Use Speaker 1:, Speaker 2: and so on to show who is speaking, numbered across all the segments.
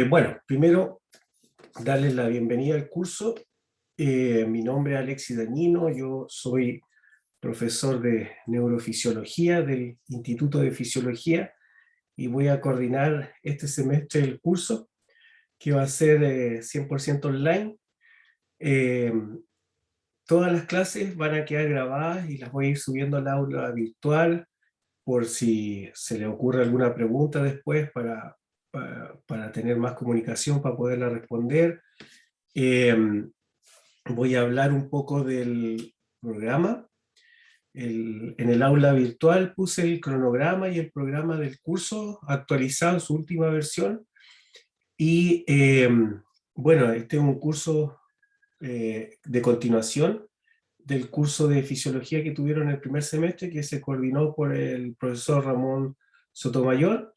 Speaker 1: Bueno, primero darles la bienvenida al curso. Mi nombre es Alexis Dañino, yo soy profesor de neurofisiología del Instituto de Fisiología y voy a coordinar este semestre el curso que va a ser 100% online. Eh, Todas las clases van a quedar grabadas y las voy a ir subiendo al aula virtual por si se le ocurre alguna pregunta después para tener más comunicación, para poderla responder. Eh, Voy a hablar un poco del programa. En el aula virtual puse el cronograma y el programa del curso actualizado en su última versión. Y bueno, este es un curso de continuación del curso de fisiología que tuvieron el primer semestre, que se coordinó por el profesor Ramón Sotomayor.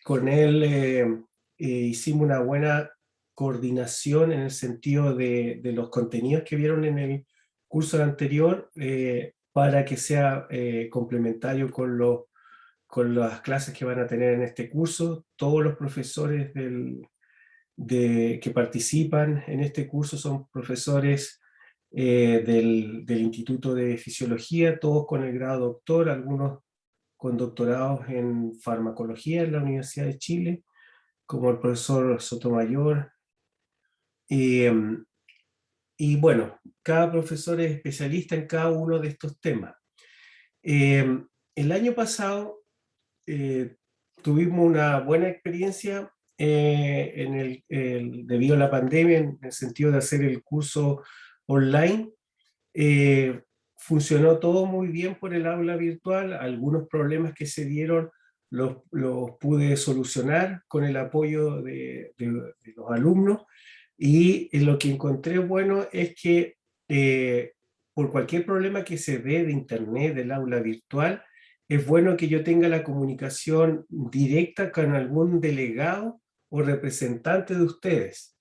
Speaker 1: Con él hicimos una buena coordinación en el sentido de los contenidos que vieron en el curso anterior para que sea complementario con las clases que van a tener en este curso. Todos los profesores que participan en este curso son profesores del Instituto de Fisiología, todos con el grado doctor, algunos con doctorados en farmacología en la Universidad de Chile, como el profesor Sotomayor. Eh, y bueno, cada profesor es especialista en cada uno de estos temas. Eh, el año pasado eh, tuvimos una buena experiencia debido a la pandemia, en el sentido de hacer el curso online. Eh, Funcionó todo muy bien por el aula virtual. Algunos problemas que se dieron los pude solucionar con el apoyo de los alumnos. Y lo que encontré bueno es que por cualquier problema que se dé de internet del aula virtual, es bueno que yo tenga la comunicación directa con algún delegado o representante de ustedes.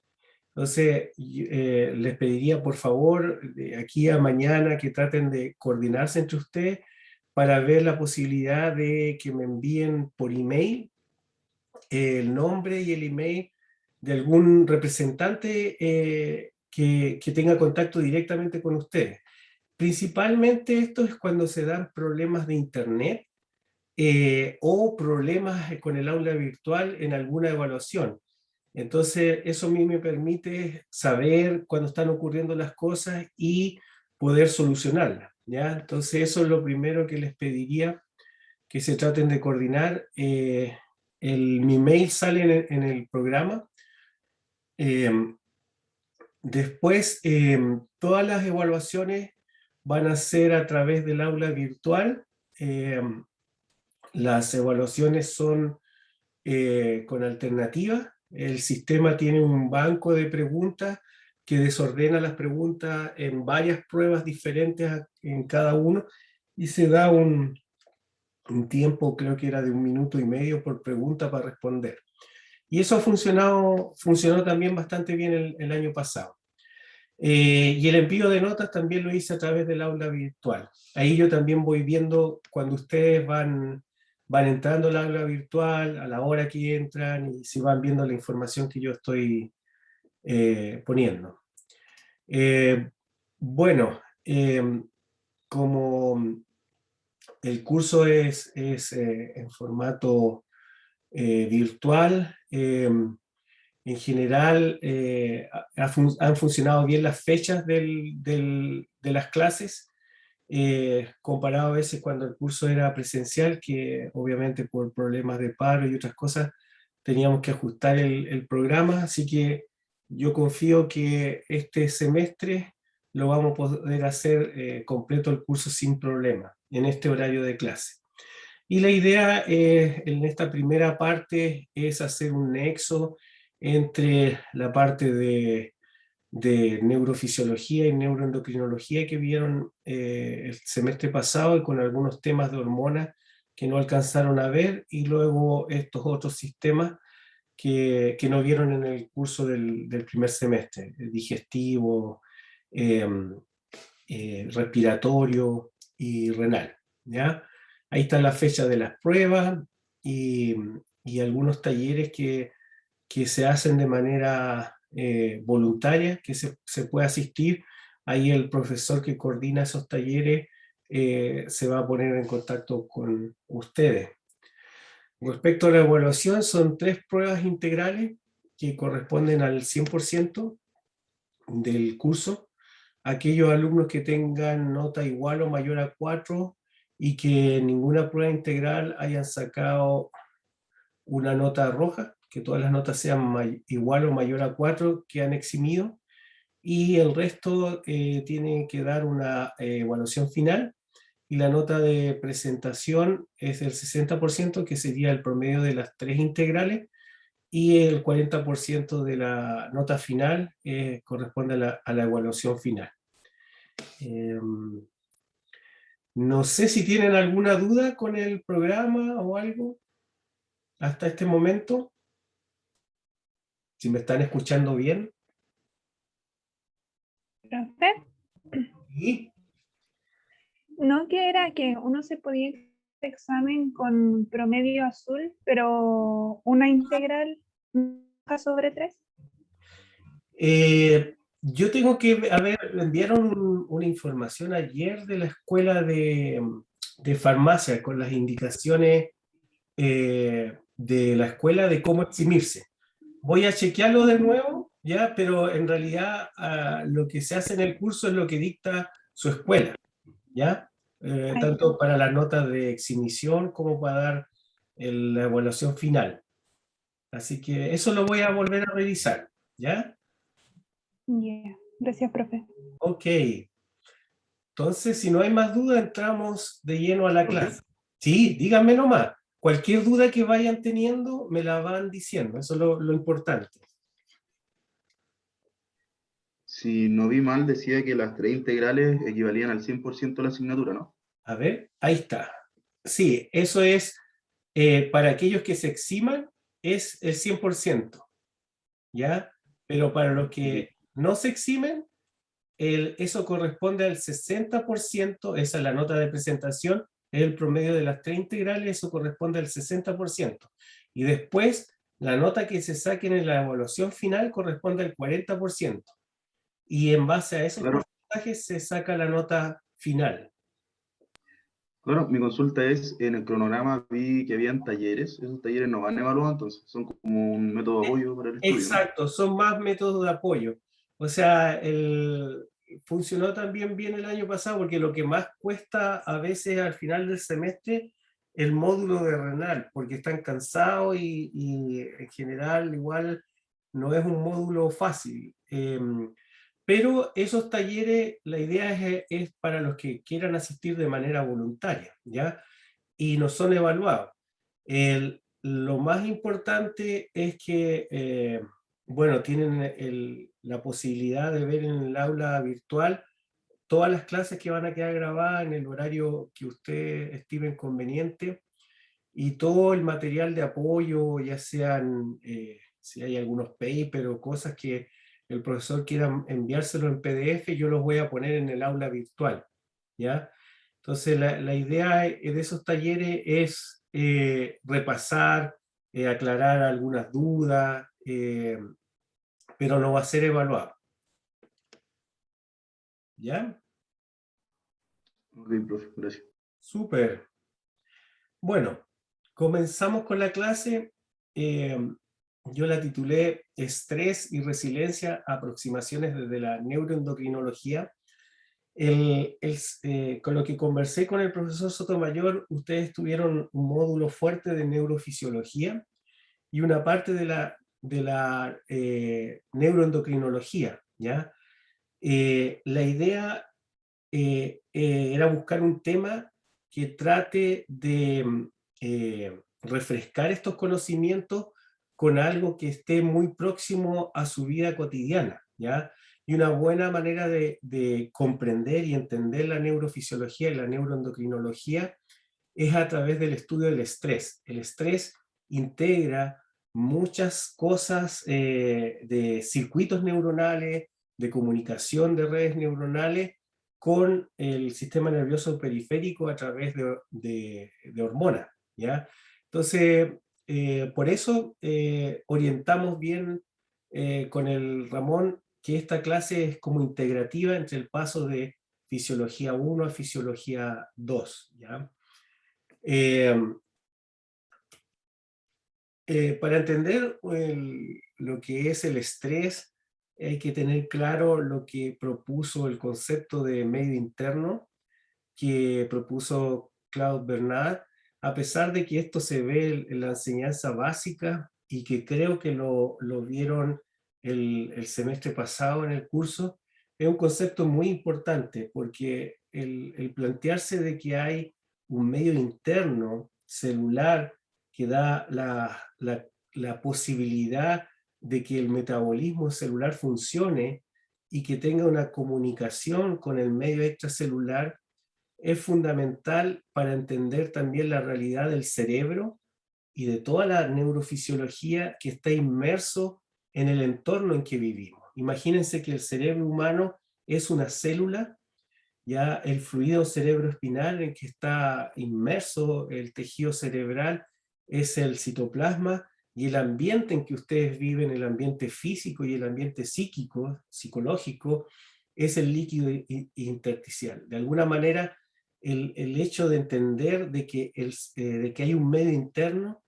Speaker 1: Entonces, les pediría por favor, de aquí a mañana, que traten de coordinarse entre ustedes para ver la posibilidad de que me envíen por email el nombre y el email de algún representante que tenga contacto directamente con ustedes. Principalmente esto es cuando se dan problemas de internet o problemas con el aula virtual en alguna evaluación. Entonces, eso a mí me permite saber cuándo están ocurriendo las cosas y poder solucionarlas, ¿ya? Entonces, eso es lo primero que les pediría, que se traten de coordinar. Mi mail sale en el programa. Eh, Después, todas las evaluaciones van a ser a través del aula virtual. Eh, las evaluaciones son con alternativas. El sistema tiene un banco de preguntas que desordena las preguntas en varias pruebas diferentes en cada uno y se da un tiempo, creo que era de 1 minuto y medio por pregunta para responder. Y eso funcionó también bastante bien el año pasado. Y el envío de notas también lo hice a través del aula virtual. Ahí yo también voy viendo cuando ustedes van entrando al aula virtual, a la hora que entran y si van viendo la información que yo estoy poniendo. Eh, bueno, como el curso es en formato virtual, en general, han funcionado bien las fechas de las clases, comparado a veces cuando el curso era presencial, que obviamente por problemas de paro y otras cosas teníamos que ajustar el programa, así que yo confío que este semestre lo vamos a poder hacer completo el curso sin problema, en este horario de clase. Y la idea en esta primera parte es hacer un nexo entre la parte de neurofisiología y neuroendocrinología que vieron el semestre pasado y con algunos temas de hormonas que no alcanzaron a ver, y luego estos otros sistemas que no vieron en el curso del primer semestre, el digestivo, eh, respiratorio y renal, ¿ya? Ahí está la fecha de las pruebas y algunos talleres que que se hacen de manera voluntaria, que se puede asistir. Ahí el profesor que coordina esos talleres se va a poner en contacto con ustedes. Respecto a la evaluación, son 3 pruebas integrales que corresponden al 100% del curso. Aquellos alumnos que tengan nota igual o mayor a 4 y que en ninguna prueba integral hayan sacado una nota roja, que todas las notas sean igual o mayor a 4, que han eximido, y el resto tiene que dar una evaluación final, y la nota de presentación es del 60%, que sería el promedio de las 3 integrales, y el 40% de la nota final corresponde a la evaluación final. No sé si tienen alguna duda con el programa o algo hasta este momento. Si me están escuchando bien.
Speaker 2: ¿Profe?
Speaker 1: ¿Sí?
Speaker 2: ¿No que era que uno se podía ir a examen con promedio azul, pero una integral nunca sobre 3?
Speaker 1: Yo tengo que, me enviaron una información ayer de la escuela de farmacia con las indicaciones de la escuela de cómo eximirse. Voy a chequearlo de nuevo, ya, pero en realidad lo que se hace en el curso es lo que dicta su escuela, ya, tanto para las notas de exhibición como para dar la evaluación final. Así que eso lo voy a volver a revisar, ¿ya?
Speaker 2: Yeah. Gracias, profe.
Speaker 1: Ok. Entonces, si no hay más duda, entramos de lleno a la clase. Sí, díganme nomás. Cualquier duda que vayan teniendo, me la van diciendo. Eso es lo importante.
Speaker 3: Si no vi mal, decía que las 3 integrales equivalían al 100% de la asignatura, ¿no?
Speaker 1: A ver, ahí está. Sí, eso es, para aquellos que se eximan, es el 100%, ¿ya? Pero para los que no se eximen, eso corresponde al 60%, esa es la nota de presentación, es el promedio de las 3 integrales, eso corresponde al 60%. Y después, la nota que se saquen en la evaluación final corresponde al 40%. Y en base a esos
Speaker 3: Claro,
Speaker 1: porcentajes se saca la nota final.
Speaker 3: claro, mi consulta es, en el cronograma vi que habían talleres, esos talleres no van evaluados, entonces son como un método de apoyo para el estudio, ¿no?
Speaker 1: Exacto, son más métodos de apoyo. O sea, funcionó también bien el año pasado porque lo que más cuesta a veces al final del semestre el módulo de renal, porque están cansados y en general igual no es un módulo fácil. Pero esos talleres, la idea es para los que quieran asistir de manera voluntaria, ¿ya? Y no son evaluados. Lo más importante es que, bueno, tienen la posibilidad de ver en el aula virtual todas las clases que van a quedar grabadas en el horario que ustedes estimen conveniente, y todo el material de apoyo, ya sean, si hay algunos papers o cosas que el profesor quiera enviárselo en PDF, yo los voy a poner en el aula virtual, ¿ya? Entonces, la idea de esos talleres es repasar, aclarar algunas dudas, pero no va a ser evaluado, ¿ya?
Speaker 3: Ok, profe, gracias.
Speaker 1: Súper. Bueno, comenzamos con la clase. Yo la titulé Estrés y Resiliencia, aproximaciones desde la neuroendocrinología. Con lo que conversé con el profesor Sotomayor, ustedes tuvieron un módulo fuerte de neurofisiología y una parte de la neuroendocrinología, ¿ya? La idea era buscar un tema que trate de refrescar estos conocimientos con algo que esté muy próximo a su vida cotidiana, ¿ya? Y una buena manera de comprender y entender la neurofisiología y la neuroendocrinología es a través del estudio del estrés. El estrés integra muchas cosas de circuitos neuronales, de comunicación de redes neuronales con el sistema nervioso periférico a través de hormonas, ¿ya? Entonces, por eso orientamos bien con el Ramón que esta clase es como integrativa entre el paso de Fisiología 1 a Fisiología 2, ¿ya? Para entender lo que es el estrés, hay que tener claro lo que propuso el concepto de medio interno, que propuso Claude Bernard, a pesar de que esto se ve en la enseñanza básica y que creo que lo vieron el semestre pasado en el curso, es un concepto muy importante porque el plantearse de que hay un medio interno celular que da la posibilidad de que el metabolismo celular funcione y que tenga una comunicación con el medio extracelular es fundamental para entender también la realidad del cerebro y de toda la neurofisiología que está inmerso en el entorno en que vivimos. Imagínense que el cerebro humano es una célula, ya el fluido cerebroespinal en que está inmerso el tejido cerebral es el citoplasma, y el ambiente en que ustedes viven, el ambiente físico y el ambiente psíquico, psicológico, es el líquido intersticial. De alguna manera, el hecho de entender de que hay un medio interno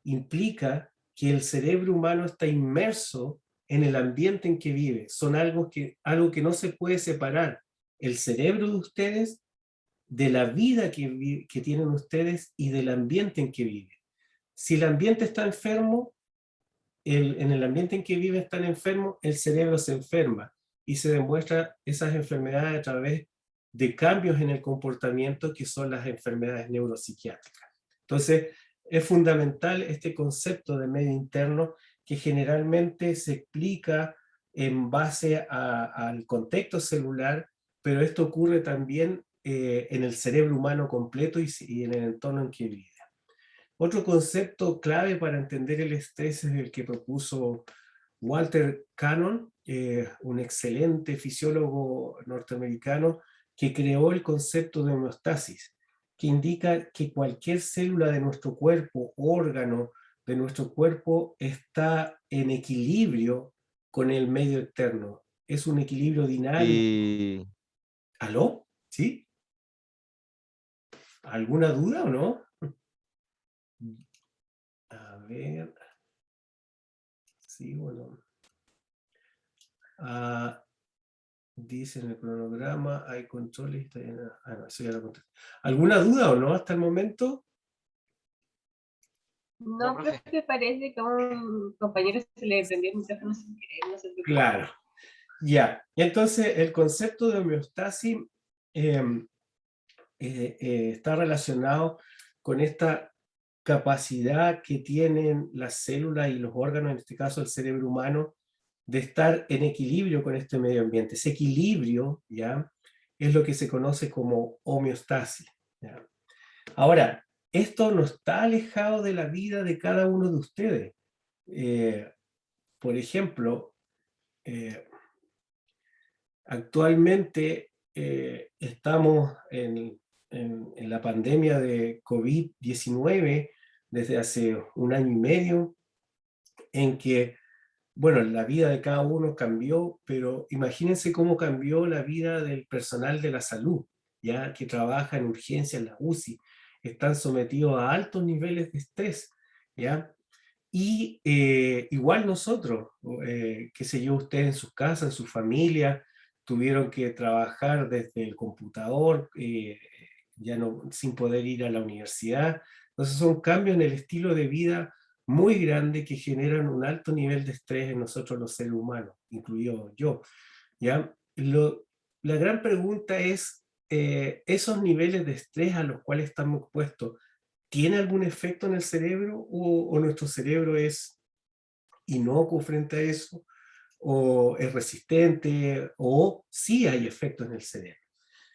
Speaker 1: implica que el cerebro humano está inmerso en el ambiente en que vive. Son algo que no se puede separar. El cerebro de ustedes, de la vida que tienen ustedes y del ambiente en que viven. Si el ambiente está enfermo, en el ambiente en que viven están enfermos, el cerebro se enferma y se demuestra esas enfermedades a través de cambios en el comportamiento que son las enfermedades neuropsiquiátricas. Entonces, es fundamental este concepto de medio interno que generalmente se explica en base al contexto celular, pero esto ocurre también en el cerebro humano completo y en el entorno en que vive. Otro concepto clave para entender el estrés es el que propuso Walter Cannon, un excelente fisiólogo norteamericano que creó el concepto de homeostasis, que indica que cualquier célula de nuestro cuerpo, órgano de nuestro cuerpo, está en equilibrio con el medio externo. Es un equilibrio dinámico.
Speaker 4: Y
Speaker 1: ¿Aló? ¿Sí? ¿Alguna duda o no? A ver. Sí, bueno. Dice en el cronograma, hay controles. No, eso ya lo conté. ¿Alguna duda o no hasta el momento?
Speaker 5: No, profe, parece que a un compañero se le prendió el micrófono sin querer, no sé qué.
Speaker 1: Claro. Ya. Entonces, el concepto de homeostasis está relacionado con esta capacidad que tienen las células y los órganos, en este caso el cerebro humano, de estar en equilibrio con este medio ambiente. Ese equilibrio, ¿ya?, es lo que se conoce como homeostasis, ¿ya? Ahora, esto no está alejado de la vida de cada uno de ustedes. Por ejemplo, actualmente estamos en la pandemia de COVID-19 desde hace un año y medio, en que, bueno, la vida de cada uno cambió, pero imagínense cómo cambió la vida del personal de la salud, ya que trabaja en urgencia en la UCI, están sometidos a altos niveles de estrés, ¿ya? Y igual nosotros, qué sé yo, ustedes en sus casas, en su familia, tuvieron que trabajar desde el computador, ya no, sin poder ir a la universidad. Entonces son cambios en el estilo de vida muy grandes que generan un alto nivel de estrés en nosotros los seres humanos, incluido yo, ¿ya? La gran pregunta es, esos niveles de estrés a los cuales estamos expuestos, ¿tiene algún efecto en el cerebro o nuestro cerebro es inocuo frente a eso, o es resistente, o sí hay efectos en el cerebro?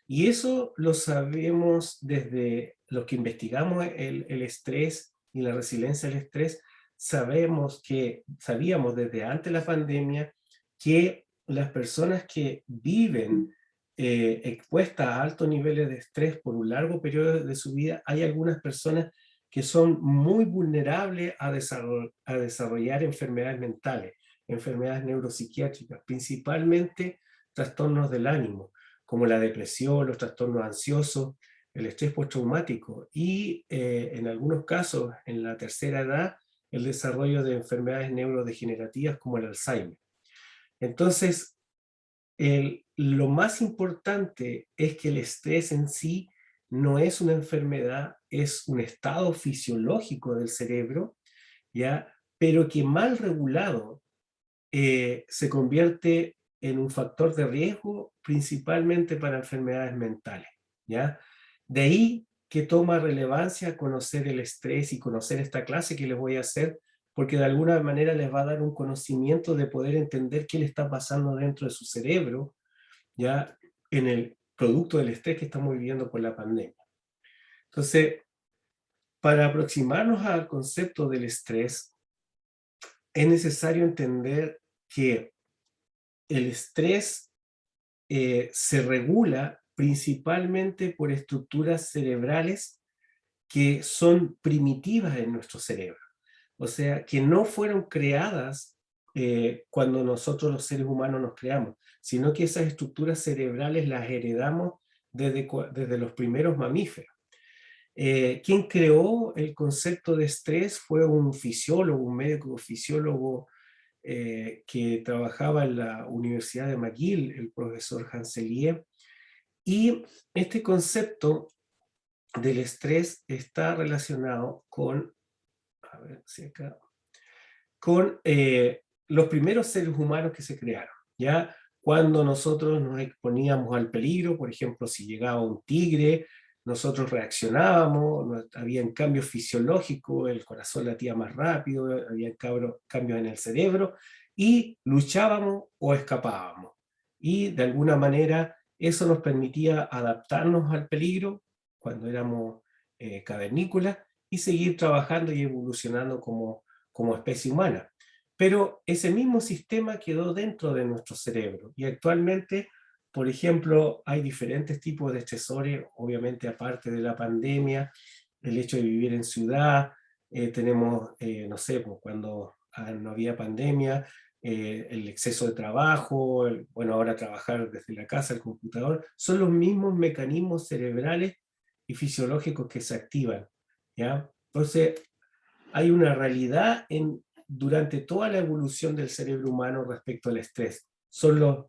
Speaker 1: Y eso lo sabemos desde los que investigamos el estrés y la resiliencia al estrés. Sabíamos desde antes de la pandemia que las personas que viven expuestas a altos niveles de estrés por un largo periodo de su vida, hay algunas personas que son muy vulnerables a desarrollar enfermedades mentales, enfermedades neuropsiquiátricas, principalmente trastornos del ánimo, como la depresión, los trastornos ansiosos, el estrés postraumático y en algunos casos, en la tercera edad, el desarrollo de enfermedades neurodegenerativas como el Alzheimer. Entonces, lo más importante es que el estrés en sí no es una enfermedad, es un estado fisiológico del cerebro, ¿ya? Pero que mal regulado se convierte en un factor de riesgo principalmente para enfermedades mentales, ¿ya? De ahí que toma relevancia conocer el estrés y conocer esta clase que les voy a hacer, porque de alguna manera les va a dar un conocimiento de poder entender qué le está pasando dentro de su cerebro, ya en el producto del estrés que estamos viviendo con la pandemia. Entonces, para aproximarnos al concepto del estrés, es necesario entender que el estrés se regula principalmente por estructuras cerebrales que son primitivas en nuestro cerebro. O sea, que no fueron creadas cuando nosotros los seres humanos nos creamos, sino que esas estructuras cerebrales las heredamos desde los primeros mamíferos. Quien creó el concepto de estrés fue un fisiólogo, un médico fisiólogo que trabajaba en la Universidad de McGill, el profesor Hanselier, y este concepto del estrés está relacionado con, a ver si acá, con los primeros seres humanos que se crearon, ¿ya? Cuando nosotros nos exponíamos al peligro, por ejemplo, si llegaba un tigre, nosotros reaccionábamos, había cambios fisiológicos, el corazón latía más rápido, había cambios en el cerebro, y luchábamos o escapábamos. Y de alguna manera eso nos permitía adaptarnos al peligro cuando éramos cavernícolas y seguir trabajando y evolucionando como especie humana. Pero ese mismo sistema quedó dentro de nuestro cerebro y actualmente, por ejemplo, hay diferentes tipos de estresores, obviamente aparte de la pandemia, el hecho de vivir en ciudad, tenemos, no sé, pues cuando no había pandemia, el exceso de trabajo, bueno, ahora trabajar desde la casa, el computador, son los mismos mecanismos cerebrales y fisiológicos que se activan, ¿ya? Entonces, hay una realidad durante toda la evolución del cerebro humano respecto al estrés. Son los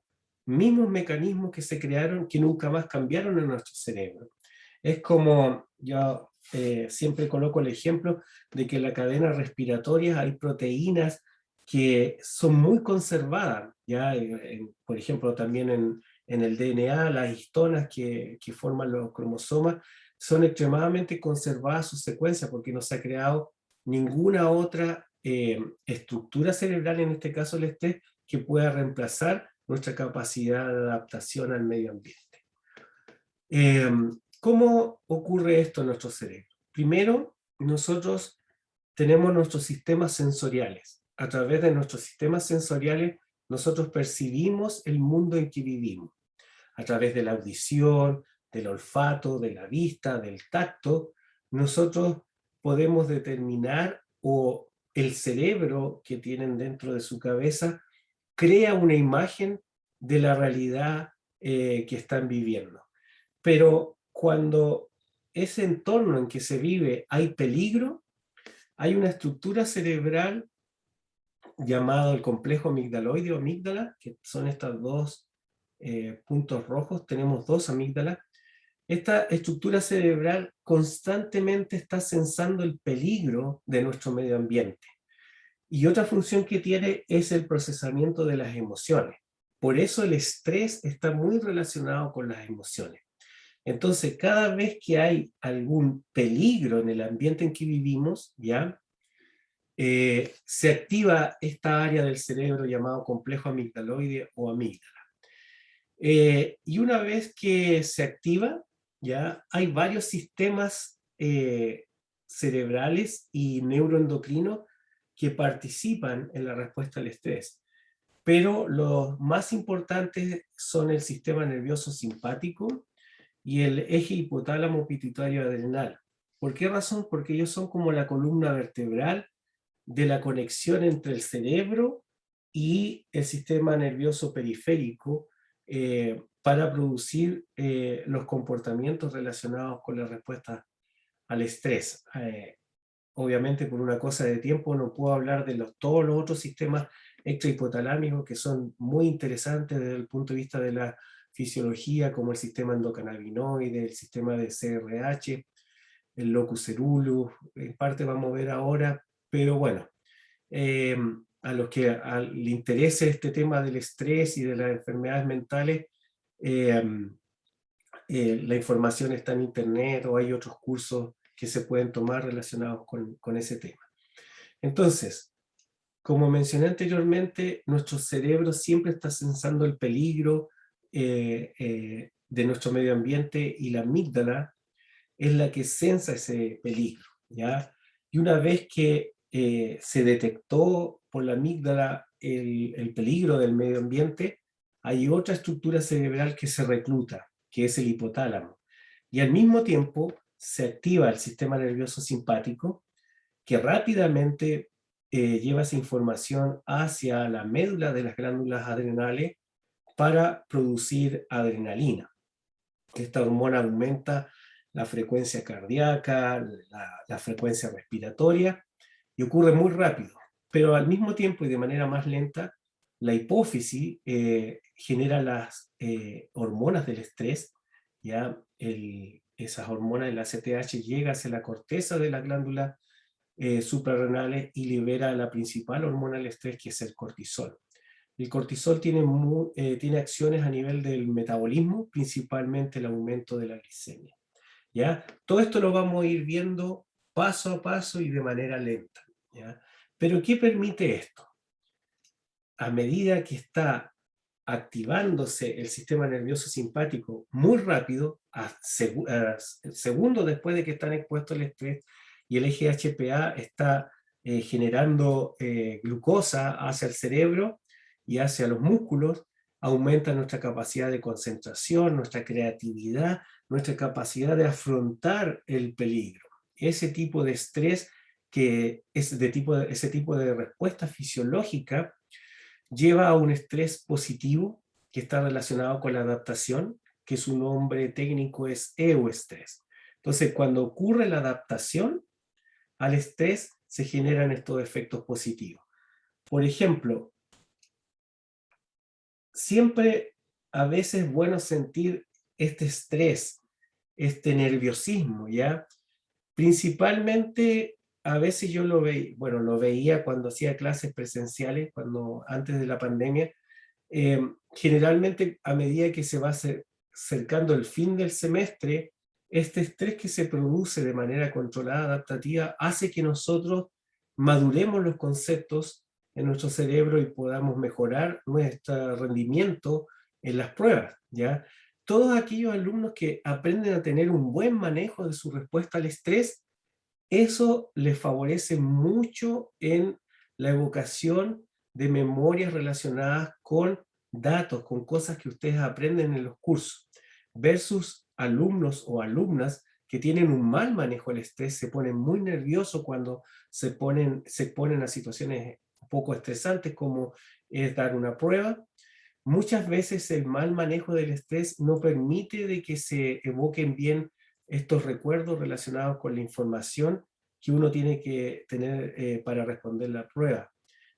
Speaker 1: mismos mecanismos que se crearon que nunca más cambiaron en nuestro cerebro. Es como, yo siempre coloco el ejemplo de que en la cadena respiratoria hay proteínas que son muy conservadas, ¿ya? Por ejemplo, también en el DNA, las histonas que forman los cromosomas son extremadamente conservadas su secuencia porque no se ha creado ninguna otra estructura cerebral, en este caso el estrés, que pueda reemplazar nuestra capacidad de adaptación al medio ambiente. ¿Cómo ocurre esto en nuestro cerebro? Primero, nosotros tenemos nuestros sistemas sensoriales. A través de nuestros sistemas sensoriales, nosotros percibimos el mundo en que vivimos. A través de la audición, del olfato, de la vista, del tacto, nosotros podemos determinar o el cerebro que tienen dentro de su cabeza crea una imagen de la realidad que están viviendo. Pero cuando ese entorno en que se vive hay peligro, hay una estructura cerebral llamada el complejo amigdaloide o amígdala, que son estos dos puntos rojos, tenemos dos amígdalas. Esta estructura cerebral constantemente está sensando el peligro de nuestro medio ambiente. Y otra función que tiene es el procesamiento de las emociones. Por eso el estrés está muy relacionado con las emociones. Entonces, cada vez que hay algún peligro en el ambiente en que vivimos, ¿ya? Se activa esta área del cerebro llamado complejo amigdaloide o amígdala. Y una vez que se activa, ya hay varios sistemas cerebrales y neuroendocrinos que participan en la respuesta al estrés. Pero los más importantes son el sistema nervioso simpático y el eje hipotálamo pituitario adrenal. ¿Por qué razón? Porque ellos son como la columna vertebral de la conexión entre el cerebro y el sistema nervioso periférico para producir los comportamientos relacionados con la respuesta al estrés. Obviamente por una cosa de tiempo no puedo hablar de todos los otros sistemas extrahipotalámicos que son muy interesantes desde el punto de vista de la fisiología, como el sistema endocannabinoide, el sistema de CRH, el locus coeruleus, en parte vamos a ver ahora, pero bueno, a los que le interese este tema del estrés y de las enfermedades mentales, la información está en internet o hay otros cursos que se pueden tomar relacionados con ese tema. Entonces, como mencioné anteriormente, nuestro cerebro siempre está sensando el peligro de nuestro medio ambiente y la amígdala es la que sensa ese peligro, ¿ya? Y una vez que se detectó por la amígdala el peligro del medio ambiente, hay otra estructura cerebral que se recluta, que es el hipotálamo. Y al mismo tiempo se activa el sistema nervioso simpático, que rápidamente lleva esa información hacia la médula de las glándulas adrenales para producir adrenalina. Esta hormona aumenta la frecuencia cardíaca, la frecuencia respiratoria, y ocurre muy rápido. Pero al mismo tiempo y de manera más lenta, la hipófisis genera las hormonas del estrés, ya esas hormonas del ACTH llega hacia la corteza de las glándulas suprarrenales y libera la principal hormona del estrés, que es el cortisol. El cortisol tiene acciones a nivel del metabolismo, principalmente el aumento de la glicemia, ¿ya? Todo esto lo vamos a ir viendo paso a paso y de manera lenta, ¿ya? Pero ¿qué permite esto? A medida que está activándose el sistema nervioso simpático muy rápido, segundos después de que están expuestos al estrés, y el eje HPA está generando glucosa hacia el cerebro y hacia los músculos, aumenta nuestra capacidad de concentración, nuestra creatividad, nuestra capacidad de afrontar el peligro. Ese tipo de estrés, ese tipo de respuesta fisiológica, lleva a un estrés positivo que está relacionado con la adaptación, que su nombre técnico es euestrés. Entonces, cuando ocurre la adaptación al estrés, se generan estos efectos positivos. Por ejemplo, siempre a veces es bueno sentir este estrés, este nerviosismo, ¿ya? Principalmente, a veces yo lo veía cuando hacía clases presenciales, antes de la pandemia. Generalmente, a medida que se va acercando el fin del semestre, este estrés que se produce de manera controlada, adaptativa, hace que nosotros maduremos los conceptos en nuestro cerebro y podamos mejorar nuestro rendimiento en las pruebas, ¿ya? Todos aquellos alumnos que aprenden a tener un buen manejo de su respuesta al estrés, eso les favorece mucho en la evocación de memorias relacionadas con datos, con cosas que ustedes aprenden en los cursos, versus alumnos o alumnas que tienen un mal manejo del estrés, se ponen muy nerviosos cuando se ponen a situaciones un poco estresantes como es dar una prueba. Muchas veces el mal manejo del estrés no permite de que se evoquen bien estos recuerdos relacionados con la información que uno tiene que tener para responder la prueba,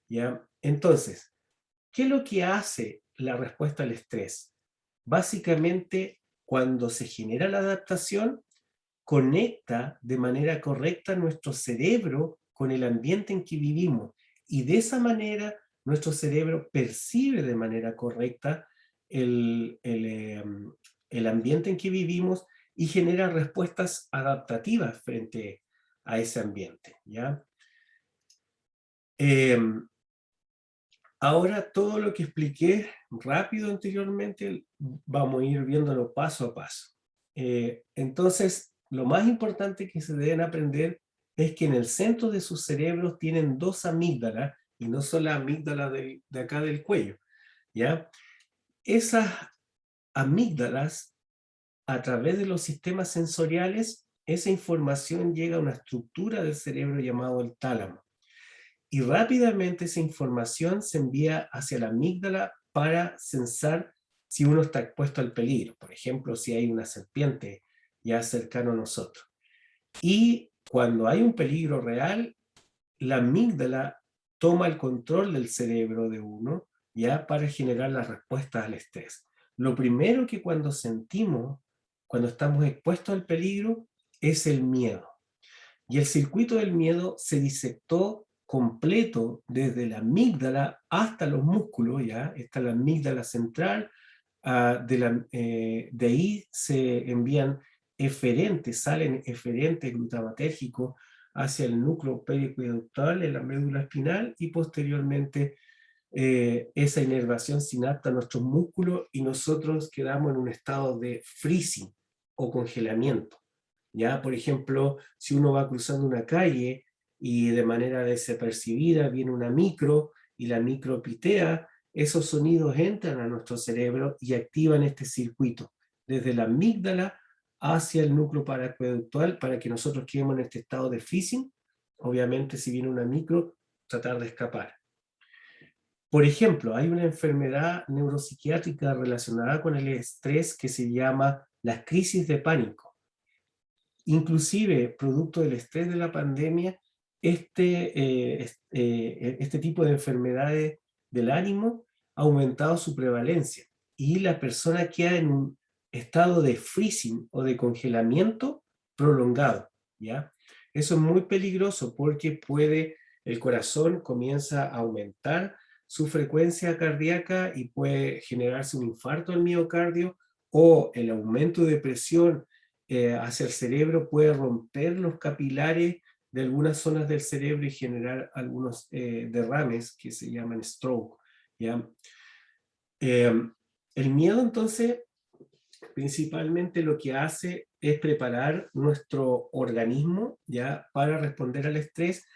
Speaker 1: ¿ya? Entonces, ¿qué es lo que hace la respuesta al estrés? Básicamente, cuando se genera la adaptación, conecta de manera correcta nuestro cerebro con el ambiente en que vivimos, y de esa manera nuestro cerebro percibe de manera correcta el ambiente en que vivimos y genera respuestas adaptativas frente a ese ambiente, ¿ya? Ahora todo lo que expliqué rápido anteriormente, vamos a ir viéndolo paso a paso. Entonces, lo más importante que se deben aprender es que en el centro de sus cerebros tienen dos amígdalas, y no son las amígdalas de acá del cuello, ¿ya? Esas amígdalas, a través de los sistemas sensoriales, esa información llega a una estructura del cerebro llamado el tálamo. Y rápidamente esa información se envía hacia la amígdala para censar si uno está expuesto al peligro. Por ejemplo, si hay una serpiente ya cercano a nosotros. Y cuando hay un peligro real, la amígdala toma el control del cerebro de uno ya para generar las respuestas al estrés. Lo primero que cuando sentimos, cuando estamos expuestos al peligro, es el miedo. Y el circuito del miedo se disectó completo desde la amígdala hasta los músculos, ya está la amígdala central, de ahí se envían eferentes, salen eferentes glutamatérgicos hacia el núcleo periaqueductal en la médula espinal y posteriormente esa inervación sinapta a nuestros músculos y nosotros quedamos en un estado de freezing o congelamiento. Ya, por ejemplo, si uno va cruzando una calle y de manera desapercibida viene una micro y la micro pitea, esos sonidos entran a nuestro cerebro y activan este circuito desde la amígdala hacia el núcleo paraqueductal para que nosotros quedemos en este estado de freezing. Obviamente, si viene una micro, tratar de escapar. Por ejemplo, hay una enfermedad neuropsiquiátrica relacionada con el estrés que se llama las crisis de pánico. Inclusive, producto del estrés de la pandemia, este tipo de enfermedades del ánimo ha aumentado su prevalencia y la persona queda en un estado de freezing o de congelamiento prolongado, ¿ya? Eso es muy peligroso porque el corazón comienza a aumentar su frecuencia cardíaca y puede generarse un infarto al miocardio o el aumento de presión hacia el cerebro puede romper los capilares de algunas zonas del cerebro y generar algunos derrames que se llaman stroke, ¿ya? El miedo entonces principalmente lo que hace es preparar nuestro organismo ya para responder al estrés,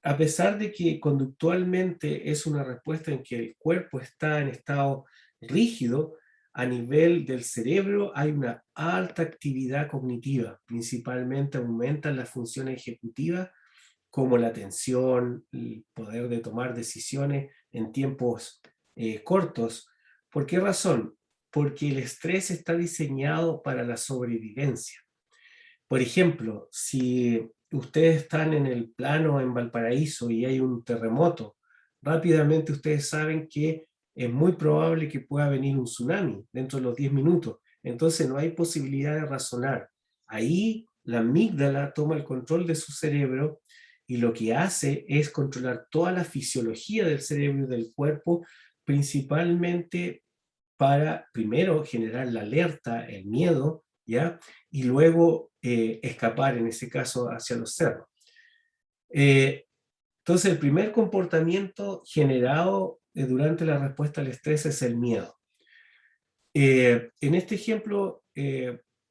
Speaker 1: a pesar de que conductualmente es una respuesta en que el cuerpo está en estado rígido. A nivel del cerebro hay una alta actividad cognitiva, principalmente aumentan las funciones ejecutivas como la atención, el poder de tomar decisiones en tiempos cortos. ¿Por qué razón? Porque el estrés está diseñado para la sobrevivencia. Por ejemplo, si ustedes están en el plano en Valparaíso y hay un terremoto, rápidamente ustedes saben que es muy probable que pueda venir un tsunami dentro de los 10 minutos. Entonces no hay posibilidad de razonar. Ahí la amígdala toma el control de su cerebro y lo que hace es controlar toda la fisiología del cerebro y del cuerpo, principalmente para primero generar la alerta, el miedo, ¿ya? Y luego escapar, en ese caso, hacia los cerros. Entonces, el primer comportamiento generado durante la respuesta al estrés es el miedo. En este ejemplo,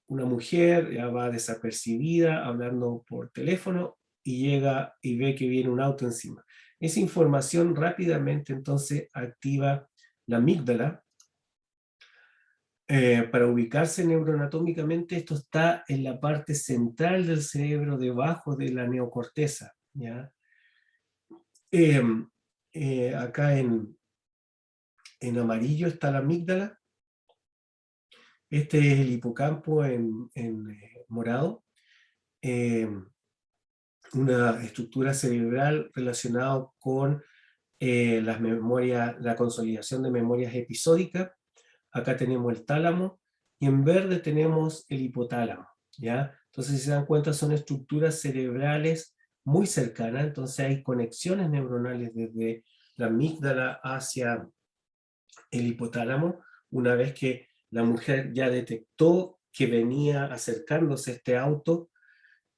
Speaker 1: una mujer ya va desapercibida hablando por teléfono y llega y ve que viene un auto encima. Esa información rápidamente entonces activa la amígdala. Para ubicarse neuroanatómicamente, esto está en la parte central del cerebro, debajo de la neocorteza, ¿ya? Acá en amarillo está la amígdala. Este es el hipocampo en morado. Una estructura cerebral relacionada con las memorias, la consolidación de memorias episódicas. Acá tenemos el tálamo y en verde tenemos el hipotálamo, ¿ya? Entonces, si se dan cuenta, son estructuras cerebrales muy cercanas, entonces hay conexiones neuronales desde la amígdala hacia el hipotálamo. Una vez que la mujer ya detectó que venía acercándose este auto,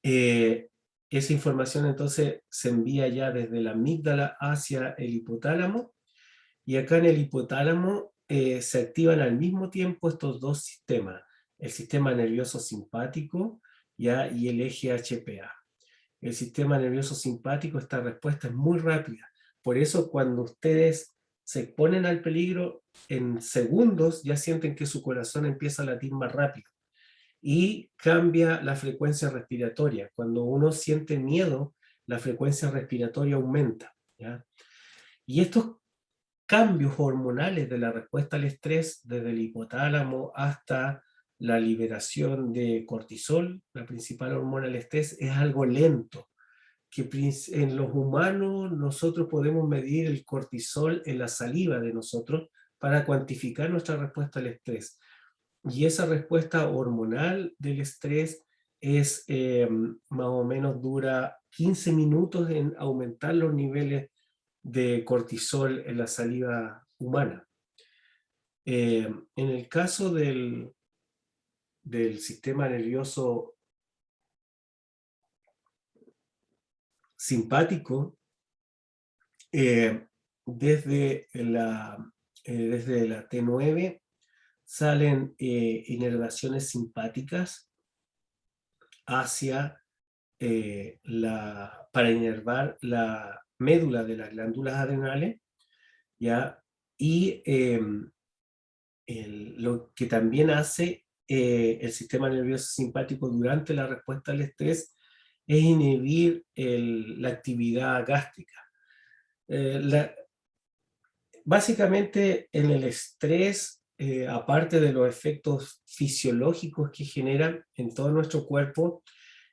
Speaker 1: esa información entonces se envía ya desde la amígdala hacia el hipotálamo, y acá en el hipotálamo se activan al mismo tiempo estos dos sistemas, el sistema nervioso simpático ¿ya? Y el eje HPA. El sistema nervioso simpático, esta respuesta es muy rápida. Por eso cuando ustedes se exponen al peligro, en segundos ya sienten que su corazón empieza a latir más rápido. y cambia la frecuencia respiratoria. Cuando uno siente miedo, la frecuencia respiratoria aumenta, ¿ya? Y estos cambios hormonales de la respuesta al estrés, desde el hipotálamo hasta la liberación de cortisol, la principal hormona del estrés, es algo lento, que en los humanos nosotros podemos medir el cortisol en la saliva de nosotros para cuantificar nuestra respuesta al estrés. Y esa respuesta hormonal del estrés es más o menos dura 15 minutos en aumentar los niveles de cortisol en la saliva humana. En el caso del sistema nervioso simpático, desde la T9 salen inervaciones simpáticas hacia para inervar la médula de las glándulas adrenales, ¿ya? Y lo que también hace el sistema nervioso simpático durante la respuesta al estrés es inhibir la actividad gástrica. Básicamente en el estrés, aparte de los efectos fisiológicos que generan en todo nuestro cuerpo,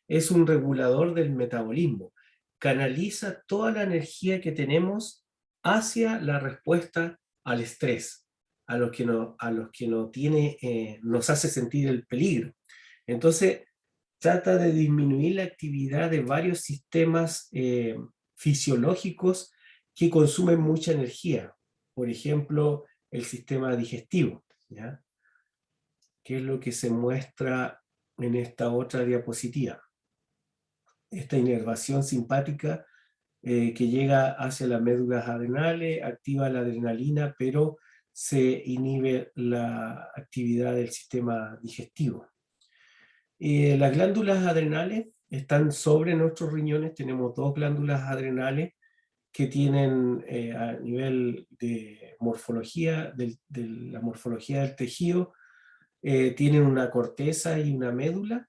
Speaker 1: es un regulador del metabolismo. Canaliza toda la energía que tenemos hacia la respuesta al estrés, a los que nos hace sentir el peligro. Entonces, trata de disminuir la actividad de varios sistemas fisiológicos que consumen mucha energía. Por ejemplo, el sistema digestivo, ¿ya? Que es lo que se muestra en esta otra diapositiva. Esta inervación simpática que llega hacia las médulas adrenales, activa la adrenalina, pero se inhibe la actividad del sistema digestivo. Las glándulas adrenales están sobre nuestros riñones. Tenemos dos glándulas adrenales que tienen a nivel de morfología, de la morfología del tejido, tienen una corteza y una médula.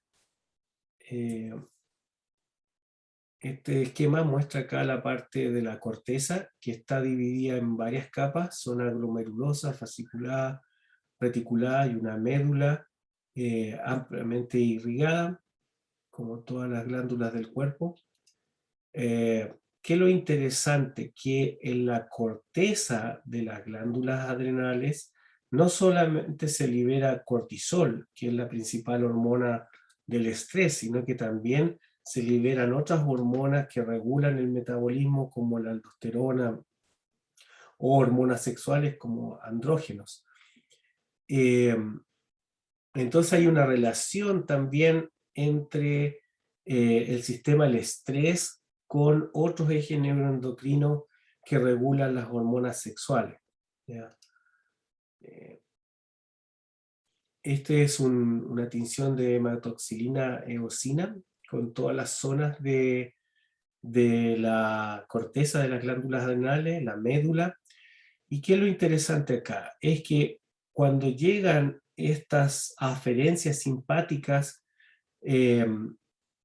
Speaker 1: Este esquema muestra acá la parte de la corteza, que está dividida en varias capas, zona glomerulosa, fasciculada, reticulada y una médula ampliamente irrigada, como todas las glándulas del cuerpo. ¿Qué es lo interesante? Que en la corteza de las glándulas adrenales no solamente se libera cortisol, que es la principal hormona del estrés, sino que también se liberan otras hormonas que regulan el metabolismo, como la aldosterona, o hormonas sexuales como andrógenos. Entonces hay una relación también entre el sistema del estrés con otros ejes neuroendocrinos que regulan las hormonas sexuales, ¿ya? Este es una tinción de hematoxilina eosina con todas las zonas de la corteza de las glándulas adrenales, la médula. ¿Y qué es lo interesante acá? Es que cuando llegan estas aferencias simpáticas,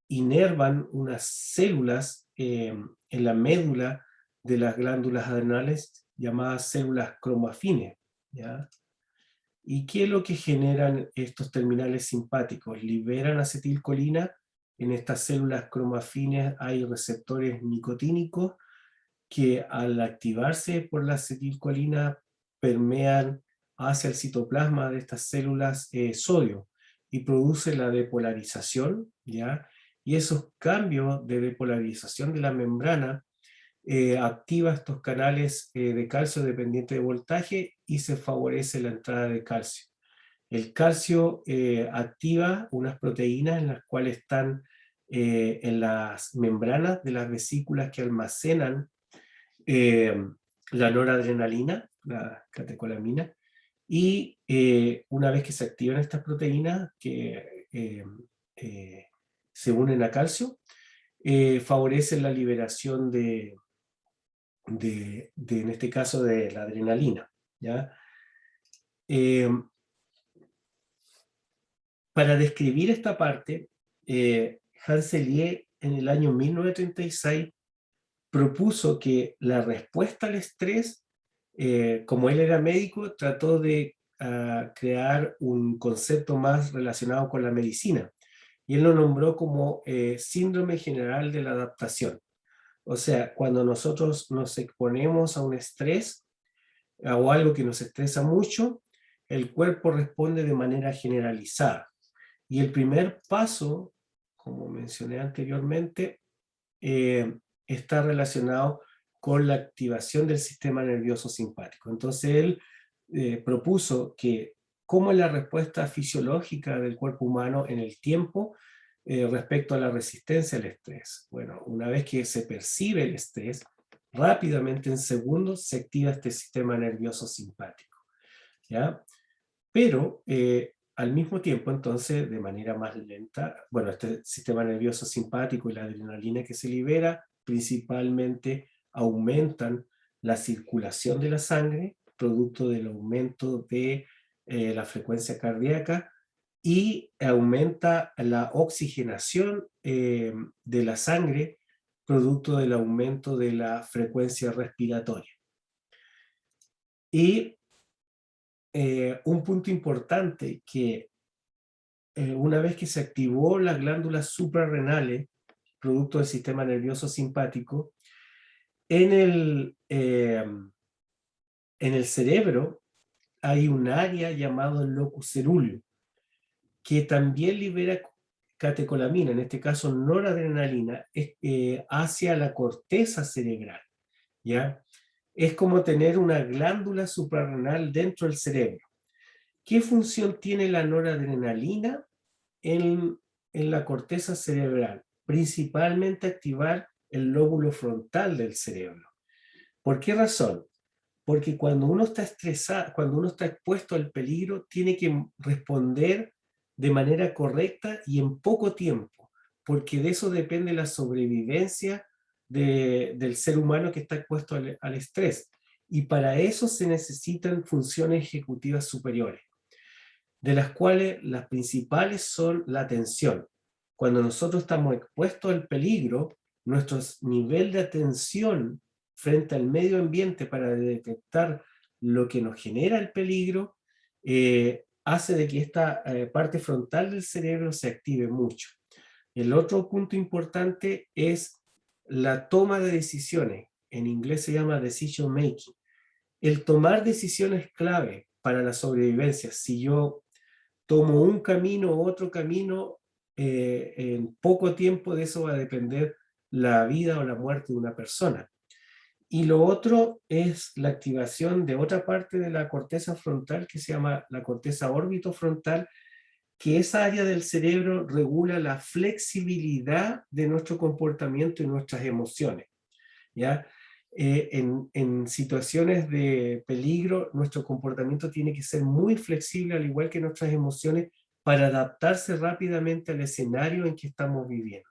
Speaker 1: inervan unas células en la médula de las glándulas adrenales llamadas células cromafines, ¿ya? ¿Y qué es lo que generan estos terminales simpáticos? Liberan acetilcolina. En estas células cromafines hay receptores nicotínicos que al activarse por la acetilcolina permean hacia el citoplasma de estas células sodio y produce la depolarización, ¿ya? Y esos cambios de depolarización de la membrana activa estos canales de calcio dependiente de voltaje y se favorece la entrada de calcio. El calcio activa unas proteínas en las cuales están en las membranas de las vesículas que almacenan la noradrenalina, la catecolamina, y una vez que se activan estas proteínas que se unen a calcio, favorecen la liberación en este caso, de la adrenalina, ¿ya? para describir esta parte, Hans Selye en el año 1936 propuso que la respuesta al estrés, como él era médico, trató de crear un concepto más relacionado con la medicina. Y él lo nombró como síndrome general de la adaptación. O sea, cuando nosotros nos exponemos a un estrés o algo que nos estresa mucho, el cuerpo responde de manera generalizada. Y el primer paso, como mencioné anteriormente, está relacionado con la activación del sistema nervioso simpático. Entonces él propuso que cómo es la respuesta fisiológica del cuerpo humano en el tiempo respecto a la resistencia al estrés. Bueno, una vez que se percibe el estrés, rápidamente en segundos se activa este sistema nervioso simpático, ¿ya? Pero al mismo tiempo, entonces, de manera más lenta, bueno, este sistema nervioso simpático y la adrenalina que se libera principalmente aumentan la circulación de la sangre, producto del aumento de la frecuencia cardíaca, y aumenta la oxigenación de la sangre, producto del aumento de la frecuencia respiratoria. Y un punto importante que una vez que se activó las glándulas suprarrenales, producto del sistema nervioso simpático, en el cerebro hay un área llamado el locus cerúleo, que también libera catecolamina, en este caso noradrenalina, hacia la corteza cerebral, ¿ya? Es como tener una glándula suprarrenal dentro del cerebro. ¿Qué función tiene la noradrenalina en la corteza cerebral? Principalmente activar el lóbulo frontal del cerebro. ¿Por qué razón? Porque cuando uno está estresado, cuando uno está expuesto al peligro, tiene que responder de manera correcta y en poco tiempo, porque de eso depende la sobrevivencia del ser humano que está expuesto al estrés. Y para eso se necesitan funciones ejecutivas superiores, de las cuales las principales son la atención. Cuando nosotros estamos expuestos al peligro, nuestro nivel de atención frente al medio ambiente para detectar lo que nos genera el peligro hace de que esta parte frontal del cerebro se active mucho. El otro punto importante es la toma de decisiones. En inglés se llama decision making. El tomar decisiones clave para la sobrevivencia. Si yo tomo un camino u otro camino, en poco tiempo de eso va a depender la vida o la muerte de una persona. Y lo otro es la activación de otra parte de la corteza frontal que se llama la corteza órbitofrontal, que esa área del cerebro regula la flexibilidad de nuestro comportamiento y nuestras emociones, ¿ya? En situaciones de peligro, nuestro comportamiento tiene que ser muy flexible, al igual que nuestras emociones, para adaptarse rápidamente al escenario en que estamos viviendo.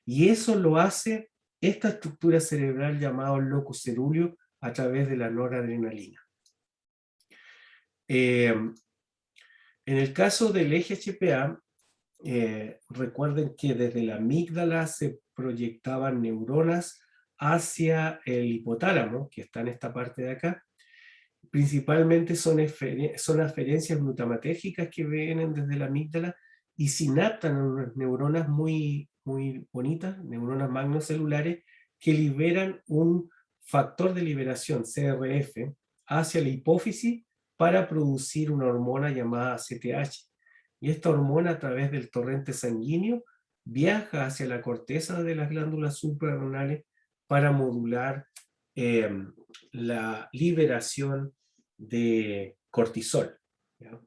Speaker 1: Y eso lo hace esta estructura cerebral llamada locus cerúleo a través de la noradrenalina. En el caso del eje HPA, recuerden que desde la amígdala se proyectaban neuronas hacia el hipotálamo, que está en esta parte de acá. Principalmente son aferencias glutamatérgicas que vienen desde la amígdala y sinaptan unas neuronas muy, muy bonitas, neuronas magnocelulares, que liberan un factor de liberación, CRF, hacia la hipófisis para producir una hormona llamada ACTH. Y esta hormona, a través del torrente sanguíneo, viaja hacia la corteza de las glándulas suprarrenales para modular la liberación de cortisol, ¿ya?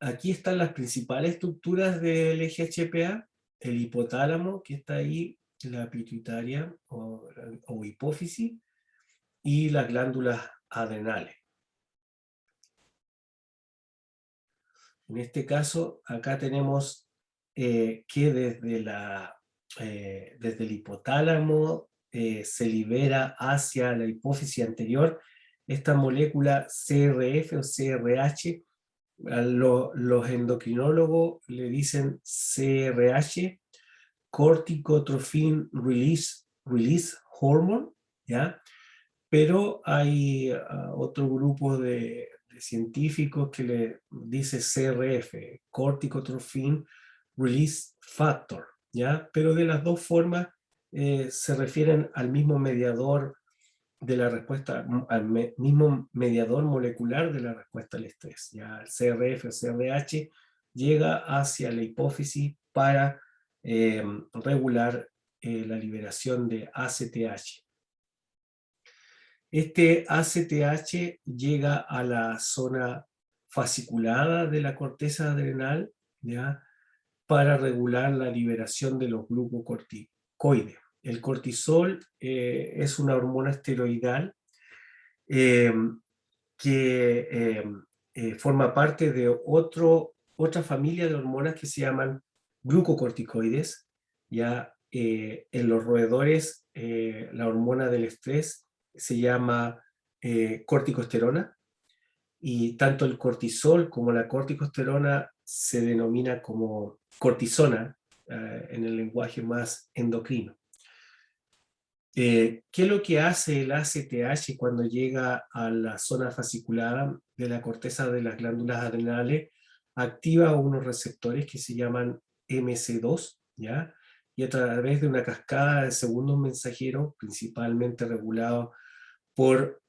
Speaker 1: Aquí están las principales estructuras del eje HPA, el hipotálamo que está ahí, la pituitaria o hipófisis y las glándulas adrenales. En este caso, acá tenemos que desde el hipotálamo se libera hacia la hipófisis anterior esta molécula CRF o CRH. Los endocrinólogos le dicen CRH, Corticotrophin Release Hormone, ¿ya? Pero hay otro grupo de científicos que le dice CRF, Corticotrophin Release Factor, ¿ya? Pero de las dos formas se refieren al mismo mediador de la respuesta, al mismo mediador molecular de la respuesta al estrés. Ya el CRF o CRH llega hacia la hipófisis para regular la liberación de ACTH. Este ACTH llega a la zona fasciculada de la corteza adrenal, ¿ya? Para regular la liberación de los glucocorticoides. El cortisol es una hormona esteroidal que forma parte de otra familia de hormonas que se llaman glucocorticoides. Ya en los roedores la hormona del estrés se llama corticosterona, y tanto el cortisol como la corticosterona se denomina como cortisona en el lenguaje más endocrino. ¿Qué es lo que hace el ACTH cuando llega a la zona fasciculada de la corteza de las glándulas adrenales? Activa unos receptores que se llaman MC2, ¿ya? Y a través de una cascada de segundos mensajeros, principalmente regulados por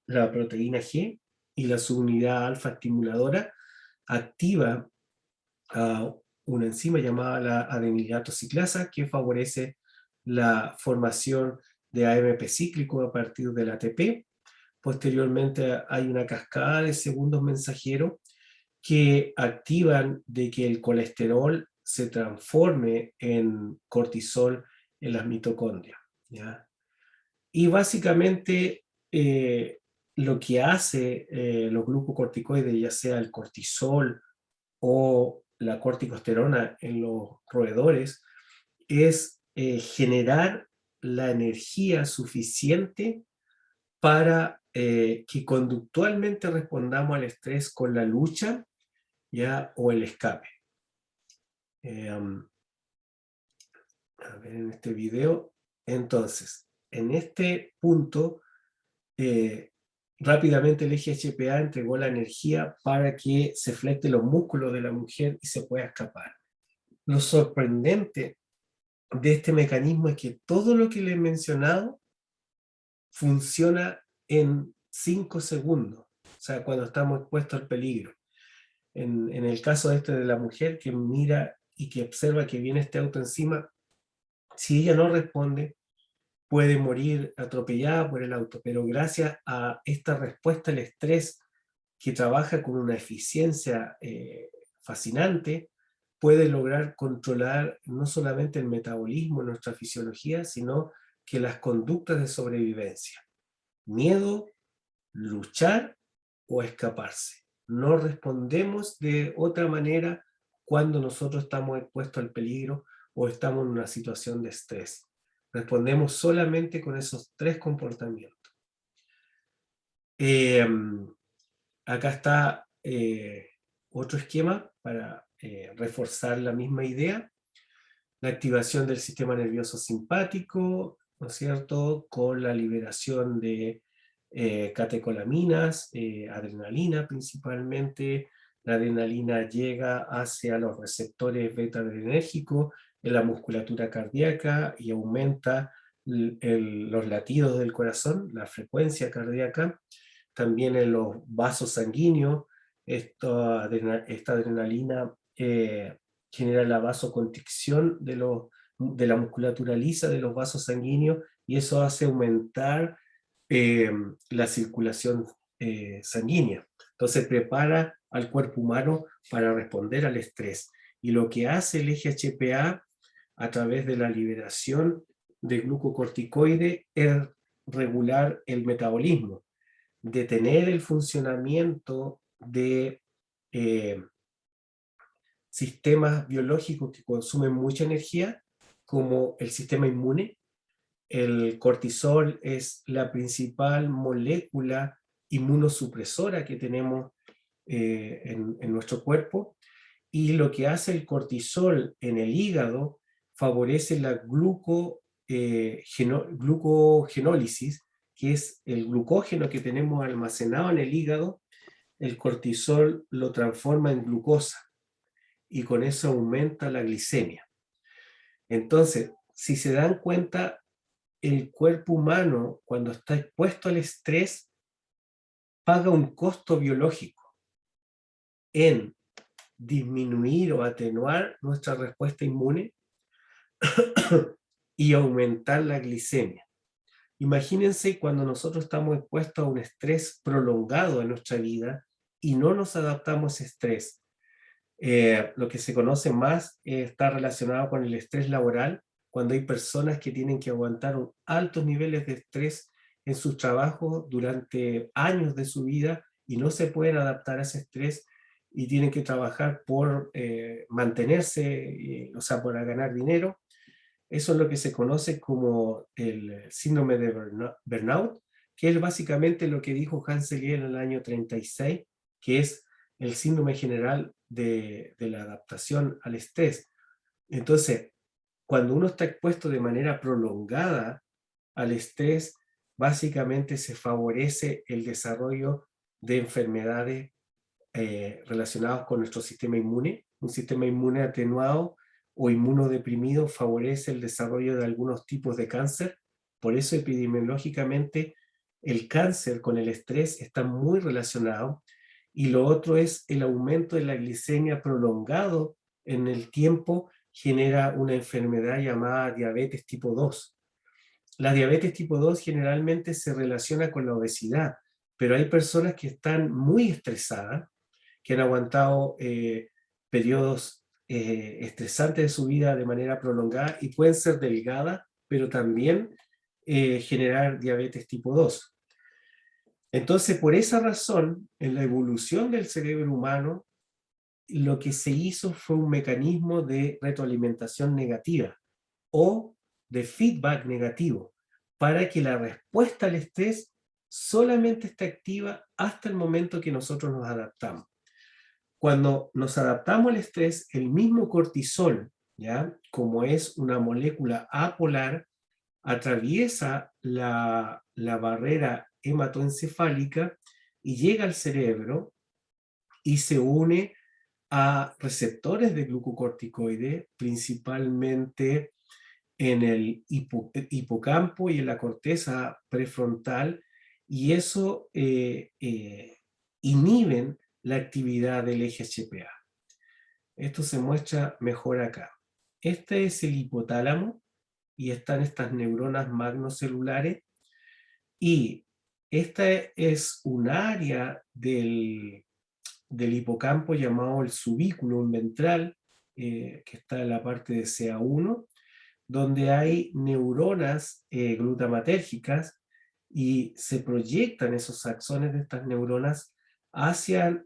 Speaker 1: la proteína G y la subunidad alfa estimuladora, activa una enzima llamada la adenilato ciclasa que favorece la formación de AMP cíclico a partir del ATP. Posteriormente hay una cascada de segundos mensajeros que activan de que el colesterol se transforme en cortisol en las mitocondrias, ¿ya? Y básicamente lo que hace los glucocorticoides, ya sea el cortisol o la corticosterona en los roedores, es generar la energía suficiente para que conductualmente respondamos al estrés con la lucha, ¿ya? O el escape. A ver en este video. Entonces, en este punto, rápidamente el eje HPA entregó la energía para que se flecten los músculos de la mujer y se pueda escapar. Lo sorprendente de este mecanismo es que todo lo que le he mencionado funciona en 5 segundos, o sea, cuando estamos expuestos al peligro. En el caso este de la mujer que mira y que observa que viene este auto encima, si ella no responde, puede morir atropellada por el auto, pero gracias a esta respuesta al estrés que trabaja con una eficiencia fascinante, puede lograr controlar no solamente el metabolismo, nuestra fisiología, sino que las conductas de sobrevivencia. Miedo, luchar o escaparse. No respondemos de otra manera cuando nosotros estamos expuestos al peligro o estamos en una situación de estrés. Respondemos solamente con esos 3 comportamientos. Acá está otro esquema para reforzar la misma idea. La activación del sistema nervioso simpático, ¿no es cierto?, con la liberación de catecolaminas, adrenalina principalmente. La adrenalina llega hacia los receptores beta-adrenérgicos en la musculatura cardíaca y aumenta los latidos del corazón, la frecuencia cardíaca. También en los vasos sanguíneos, esta adrenalina genera la vasoconstricción de la musculatura lisa de los vasos sanguíneos, y eso hace aumentar la circulación sanguínea. Entonces prepara al cuerpo humano para responder al estrés. Y lo que hace el eje HPA a través de la liberación de glucocorticoide es regular el metabolismo, detener el funcionamiento de sistemas biológicos que consumen mucha energía, como el sistema inmune, El cortisol es la principal molécula inmunosupresora que tenemos en nuestro cuerpo, y lo que hace el cortisol en el hígado favorece la glucogenólisis, que es el glucógeno que tenemos almacenado en el hígado. El cortisol lo transforma en glucosa y con eso aumenta la glicemia. Entonces, si se dan cuenta, el cuerpo humano, cuando está expuesto al estrés, paga un costo biológico en disminuir o atenuar nuestra respuesta inmune y aumentar la glicemia. Imagínense cuando nosotros estamos expuestos a un estrés prolongado en nuestra vida y no nos adaptamos a ese estrés. Lo que se conoce más está relacionado con el estrés laboral, cuando hay personas que tienen que aguantar altos niveles de estrés en sus trabajos durante años de su vida y no se pueden adaptar a ese estrés y tienen que trabajar por mantenerse, o sea, por ganar dinero. Eso es lo que se conoce como el síndrome de burnout, que es básicamente lo que dijo Hans Selye en el año 36, que es el síndrome general de la adaptación al estrés. Entonces, cuando uno está expuesto de manera prolongada al estrés, básicamente se favorece el desarrollo de enfermedades relacionadas con nuestro sistema inmune. Un sistema inmune atenuado o inmunodeprimido favorece el desarrollo de algunos tipos de cáncer. Por eso, epidemiológicamente, el cáncer con el estrés está muy relacionado. Y lo otro es el aumento de la glicemia prolongado en el tiempo genera una enfermedad llamada diabetes tipo 2. La diabetes tipo 2 generalmente se relaciona con la obesidad, pero hay personas que están muy estresadas, que han aguantado periodos estresantes de su vida de manera prolongada y pueden ser delgadas, pero también generar diabetes tipo 2. Entonces, por esa razón, en la evolución del cerebro humano, lo que se hizo fue un mecanismo de retroalimentación negativa o de feedback negativo, para que la respuesta al estrés solamente esté activa hasta el momento que nosotros nos adaptamos. Cuando nos adaptamos al estrés, el mismo cortisol, ¿ya? Como es una molécula apolar, atraviesa la barrera hematoencefálica y llega al cerebro y se une a receptores de glucocorticoide, principalmente en el hipocampo y en la corteza prefrontal, y eso inhiben la actividad del eje HPA. Esto se muestra mejor acá. Este es el hipotálamo y están estas neuronas magnocelulares, y esta es un área del hipocampo llamado el subículum ventral, que está en la parte de CA1, donde hay neuronas glutamatérgicas y se proyectan esos axones de estas neuronas hacia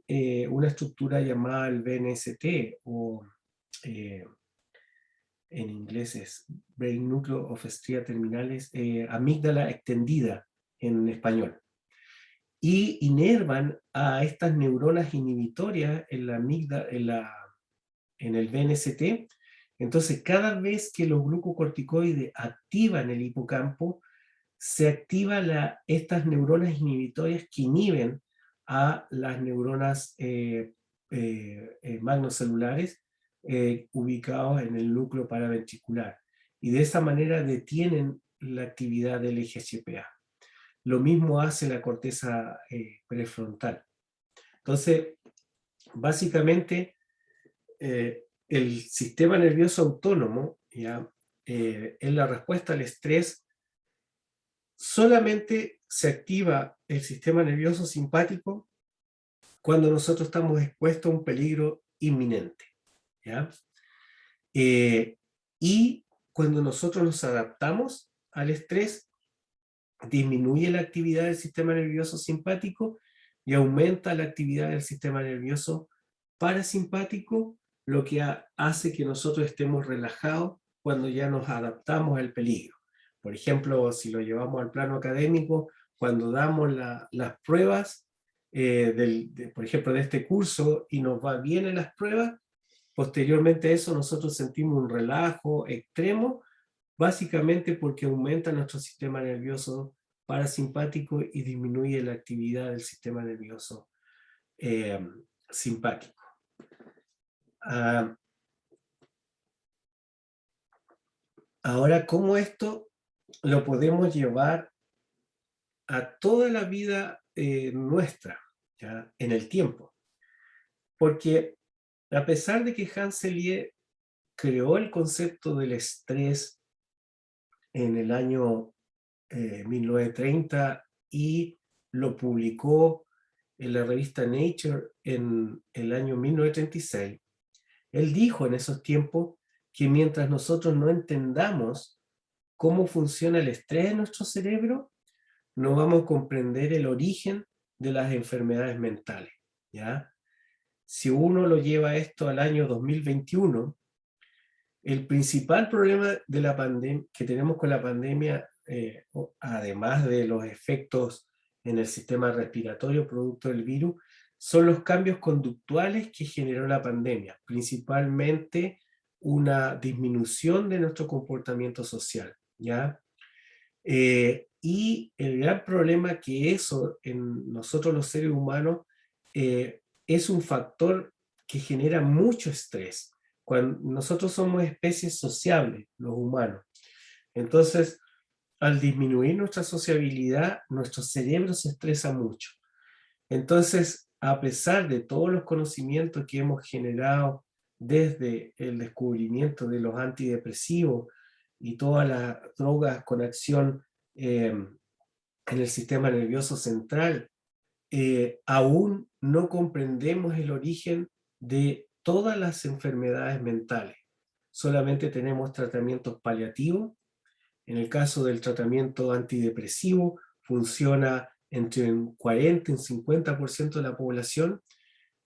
Speaker 1: una estructura llamada el BNST, o en inglés es Brain Nucleus of Stria Terminalis, amígdala extendida en español. Y inervan a estas neuronas inhibitorias en la amígdala, en el BNST. Entonces, cada vez que los glucocorticoides activan el hipocampo, se activan estas neuronas inhibitorias que inhiben a las neuronas magnocelulares ubicados en el núcleo paraventricular. Y de esa manera detienen la actividad del eje HPA. Lo mismo hace la corteza prefrontal. Entonces, básicamente, el sistema nervioso autónomo, ¿ya? En la respuesta al estrés, solamente se activa el sistema nervioso simpático cuando nosotros estamos expuestos a un peligro inminente, ¿ya? Y cuando nosotros nos adaptamos al estrés, disminuye la actividad del sistema nervioso simpático y aumenta la actividad del sistema nervioso parasimpático, lo que hace que nosotros estemos relajados cuando ya nos adaptamos al peligro. Por ejemplo, si lo llevamos al plano académico, cuando damos las pruebas, por ejemplo, de este curso, y nos va bien en las pruebas, posteriormente a eso nosotros sentimos un relajo extremo, básicamente porque aumenta nuestro sistema nervioso parasimpático y disminuye la actividad del sistema nervioso simpático. Ahora, ¿cómo esto lo podemos llevar a toda la vida nuestra, ¿ya? En el tiempo? Porque a pesar de que Hans Selye creó el concepto del estrés en el año 1930 y lo publicó en la revista Nature en el año 1936, él dijo en esos tiempos que mientras nosotros no entendamos cómo funciona el estrés en nuestro cerebro, no vamos a comprender el origen de las enfermedades mentales, ¿ya? Si uno lo lleva esto al año 2021, el principal problema de la que tenemos con la pandemia, además de los efectos en el sistema respiratorio producto del virus, son los cambios conductuales que generó la pandemia, principalmente una disminución de nuestro comportamiento social, ¿ya? Y el gran problema que eso en nosotros los seres humanos es un factor que genera mucho estrés. Cuando nosotros somos especies sociables, los humanos. Entonces, al disminuir nuestra sociabilidad, nuestro cerebro se estresa mucho. Entonces, a pesar de todos los conocimientos que hemos generado desde el descubrimiento de los antidepresivos y todas las drogas con acción en el sistema nervioso central, aún no comprendemos el origen de todas las enfermedades mentales. Solamente tenemos tratamientos paliativos. En el caso del tratamiento antidepresivo, funciona entre un 40 y un 50% de la población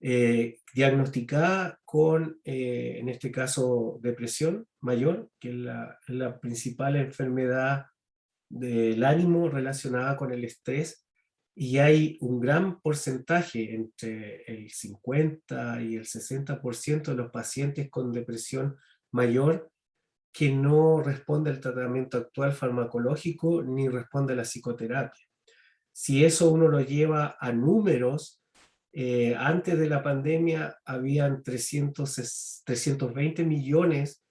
Speaker 1: diagnosticada con, en este caso, depresión mayor, que es la principal enfermedad del ánimo relacionada con el estrés, y hay un gran porcentaje, entre el 50 y el 60% de los pacientes con depresión mayor que no responde al tratamiento actual farmacológico ni responde a la psicoterapia. Si eso uno lo lleva a números, antes de la pandemia habían 320 millones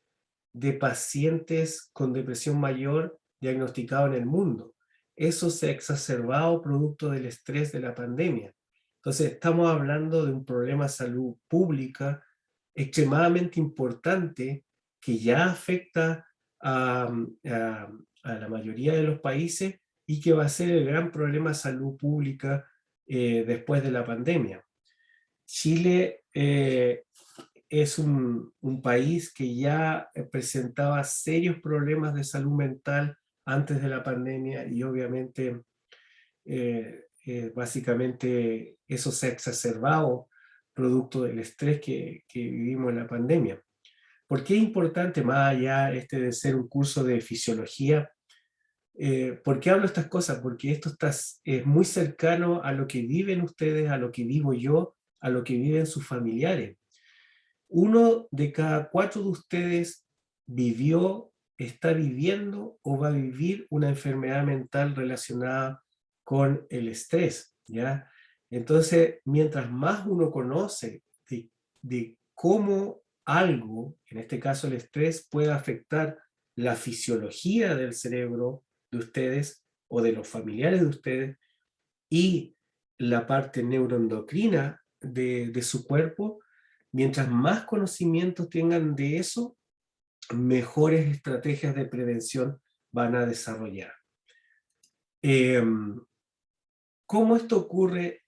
Speaker 1: de pacientes con depresión mayor diagnosticados en el mundo. Eso se ha exacerbado producto del estrés de la pandemia. Entonces, estamos hablando de un problema de salud pública extremadamente importante que ya afecta a la mayoría de los países y que va a ser el gran problema de salud pública después de la pandemia. Chile es un país que ya presentaba serios problemas de salud mental antes de la pandemia y obviamente básicamente eso se ha exacerbado producto del estrés que vivimos en la pandemia. ¿Por qué es importante, más allá de ser un curso de fisiología? ¿Por qué hablo estas cosas? Porque esto es muy cercano a lo que viven ustedes, a lo que vivo yo, a lo que viven sus familiares. 1 de cada 4 de ustedes vivió, está viviendo o va a vivir una enfermedad mental relacionada con el estrés, ¿ya? Entonces, mientras más uno conoce de cómo algo, en este caso el estrés, puede afectar la fisiología del cerebro de ustedes o de los familiares de ustedes y la parte neuroendocrina de su cuerpo, mientras más conocimientos tengan de eso, mejores estrategias de prevención van a desarrollar. ¿Cómo esto ocurre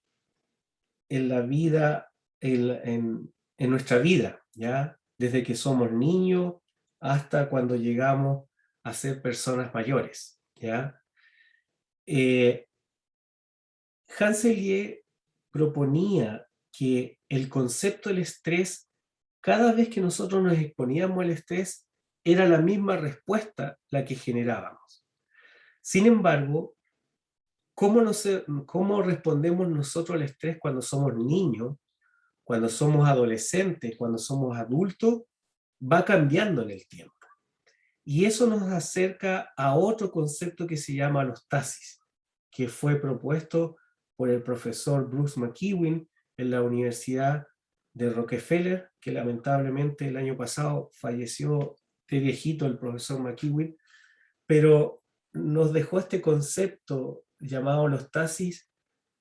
Speaker 1: en la vida, en nuestra vida, ¿ya? Desde que somos niños hasta cuando llegamos a ser personas mayores, ¿ya? Hans Selye proponía que el concepto del estrés, cada vez que nosotros nos exponíamos al estrés, era la misma respuesta la que generábamos. Sin embargo, ¿cómo respondemos nosotros al estrés cuando somos niños, cuando somos adolescentes, cuando somos adultos? Va cambiando en el tiempo. Y eso nos acerca a otro concepto que se llama alostasis, que fue propuesto por el profesor Bruce McEwen en la Universidad de Rockefeller, que lamentablemente el año pasado falleció de viejito el profesor McEwen, pero nos dejó este concepto llamado alostasis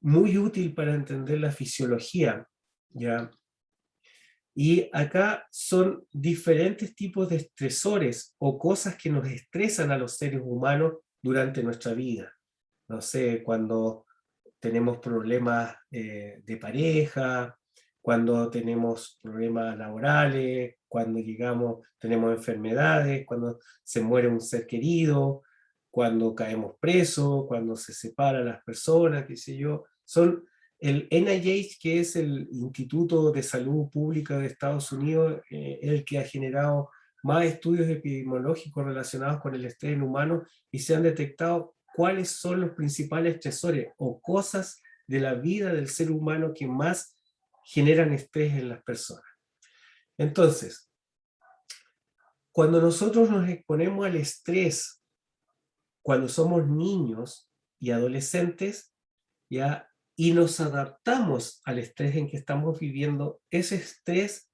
Speaker 1: muy útil para entender la fisiología, ¿ya? Y acá son diferentes tipos de estresores o cosas que nos estresan a los seres humanos durante nuestra vida. No sé, cuando tenemos problemas de pareja, cuando tenemos problemas laborales, cuando tenemos enfermedades, cuando se muere un ser querido, cuando caemos presos, cuando se separan las personas, qué sé yo. Son el NIH, que es el Instituto de Salud Pública de Estados Unidos, el que ha generado más estudios epidemiológicos relacionados con el estrés en humanos, y se han detectado cuáles son los principales estresores o cosas de la vida del ser humano que más generan estrés en las personas. Entonces, cuando nosotros nos exponemos al estrés, cuando somos niños y adolescentes, ¿ya? Y nos adaptamos al estrés en que estamos viviendo, ese estrés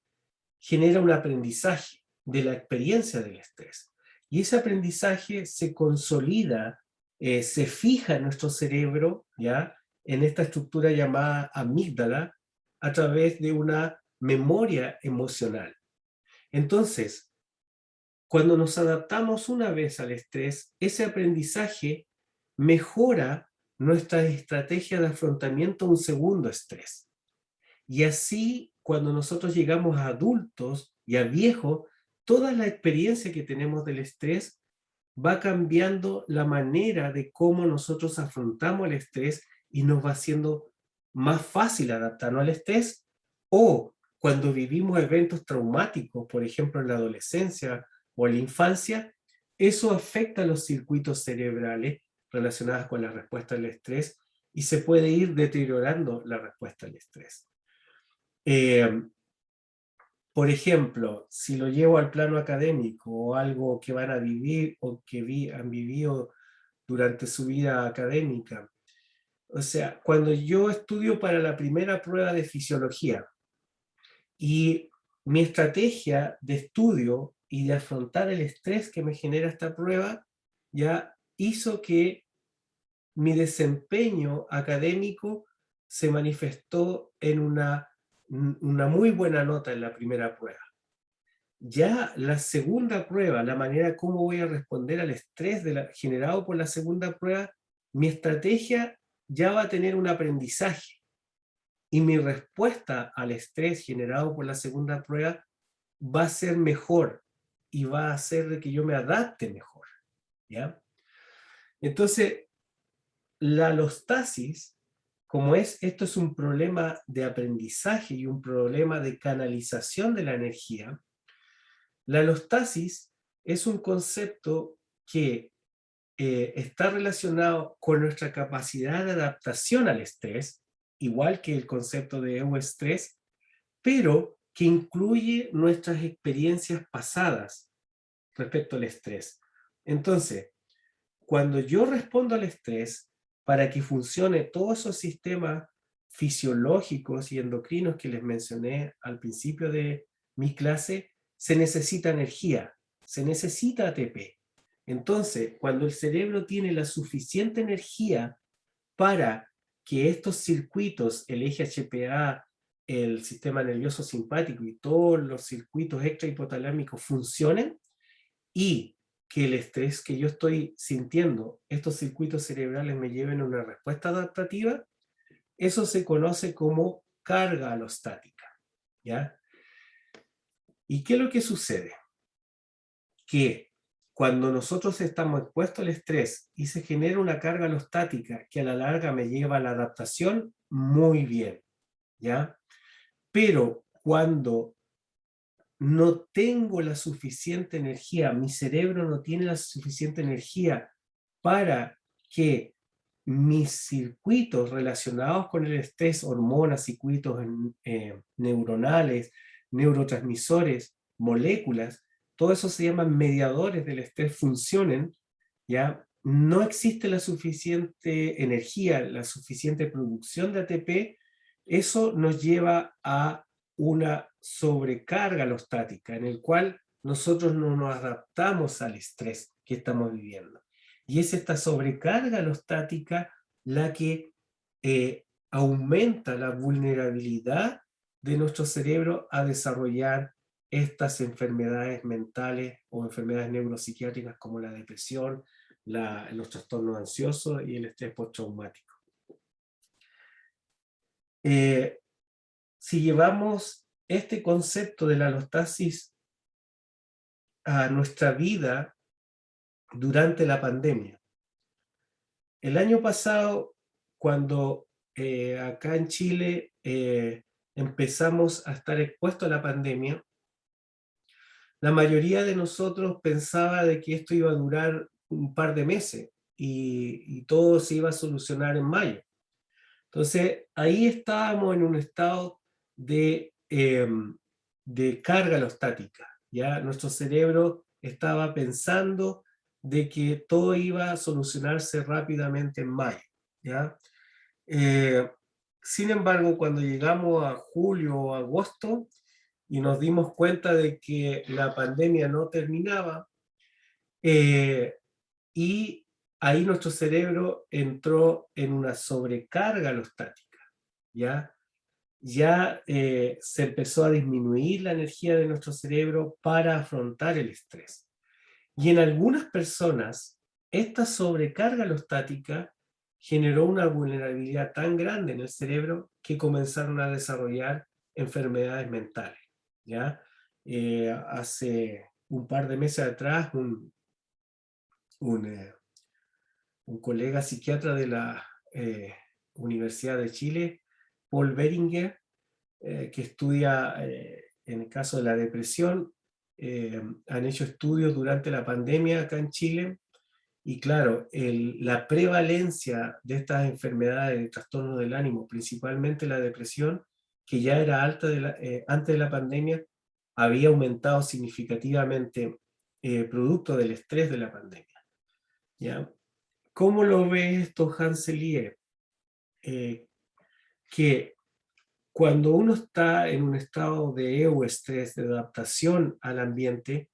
Speaker 1: genera un aprendizaje de la experiencia del estrés. Y ese aprendizaje se consolida, se fija en nuestro cerebro, ¿ya? En esta estructura llamada amígdala, a través de una memoria emocional. Entonces, cuando nos adaptamos una vez al estrés, ese aprendizaje mejora nuestra estrategia de afrontamiento a un segundo estrés. Y así, cuando nosotros llegamos a adultos y a viejos, toda la experiencia que tenemos del estrés va cambiando la manera de cómo nosotros afrontamos el estrés y nos va haciendo más fácil adaptarnos al estrés. O cuando vivimos eventos traumáticos, por ejemplo en la adolescencia o en la infancia, eso afecta a los circuitos cerebrales relacionados con la respuesta al estrés y se puede ir deteriorando la respuesta al estrés. Por ejemplo, si lo llevo al plano académico o algo que van a vivir o que han vivido durante su vida académica, o sea, cuando yo estudio para la primera prueba de fisiología y mi estrategia de estudio y de afrontar el estrés que me genera esta prueba ya hizo que mi desempeño académico se manifestó en una muy buena nota en la primera prueba. Ya la segunda prueba, la manera como voy a responder al estrés generado por la segunda prueba, mi estrategia ya va a tener un aprendizaje y mi respuesta al estrés generado por la segunda prueba va a ser mejor y va a hacer de que yo me adapte mejor, ¿ya? Entonces, la alostasis, como esto es un problema de aprendizaje y un problema de canalización de la energía, la alostasis es un concepto que está relacionado con nuestra capacidad de adaptación al estrés, igual que el concepto de euestrés, pero que incluye nuestras experiencias pasadas respecto al estrés. Entonces, cuando yo respondo al estrés, para que funcione todos esos sistemas fisiológicos y endocrinos que les mencioné al principio de mi clase, se necesita energía, se necesita ATP. Entonces, cuando el cerebro tiene la suficiente energía para que estos circuitos, el eje HPA, el sistema nervioso simpático y todos los circuitos extrahipotalámicos funcionen, y que el estrés que yo estoy sintiendo, estos circuitos cerebrales me lleven a una respuesta adaptativa, eso se conoce como carga alostática, ¿ya? ¿Y qué es lo que sucede? Que cuando nosotros estamos expuestos al estrés y se genera una carga alostática que a la larga me lleva a la adaptación, muy bien, ¿ya? Pero cuando no tengo la suficiente energía, mi cerebro no tiene la suficiente energía para que mis circuitos relacionados con el estrés, hormonas, circuitos neuronales, neurotransmisores, moléculas, todo eso se llaman mediadores del estrés, funcionen, ¿ya? No existe la suficiente energía, la suficiente producción de ATP, eso nos lleva a una sobrecarga alostática en el cual nosotros no nos adaptamos al estrés que estamos viviendo. Y es esta sobrecarga alostática la que aumenta la vulnerabilidad de nuestro cerebro a desarrollar estas enfermedades mentales o enfermedades neuropsiquiátricas como la depresión, los trastornos ansiosos y el estrés postraumático. Si llevamos este concepto de la alostasis a nuestra vida durante la pandemia. El año pasado, cuando acá en Chile empezamos a estar expuestos a la pandemia, la mayoría de nosotros pensaba de que esto iba a durar un par de meses y todo se iba a solucionar en mayo. Entonces, ahí estábamos en un estado de carga alostática, ¿ya? Nuestro cerebro estaba pensando de que todo iba a solucionarse rápidamente en mayo, ¿ya? Sin embargo, cuando llegamos a julio o agosto y nos dimos cuenta de que la pandemia no terminaba, y ahí nuestro cerebro entró en una sobrecarga alostática, ¿ya? Se empezó a disminuir la energía de nuestro cerebro para afrontar el estrés. Y en algunas personas, esta sobrecarga alostática generó una vulnerabilidad tan grande en el cerebro que comenzaron a desarrollar enfermedades mentales, ¿ya? Hace un par de meses atrás, un colega psiquiatra de la Universidad de Chile, Paul Beringer, que estudia en el caso de la depresión, han hecho estudios durante la pandemia acá en Chile, y claro, la prevalencia de estas enfermedades de trastornos del ánimo, principalmente la depresión, que ya era alta antes de la pandemia, había aumentado significativamente producto del estrés de la pandemia, ¿ya? ¿Cómo lo ve esto Hanselier? Que cuando uno está en un estado de euestrés, de adaptación al ambiente,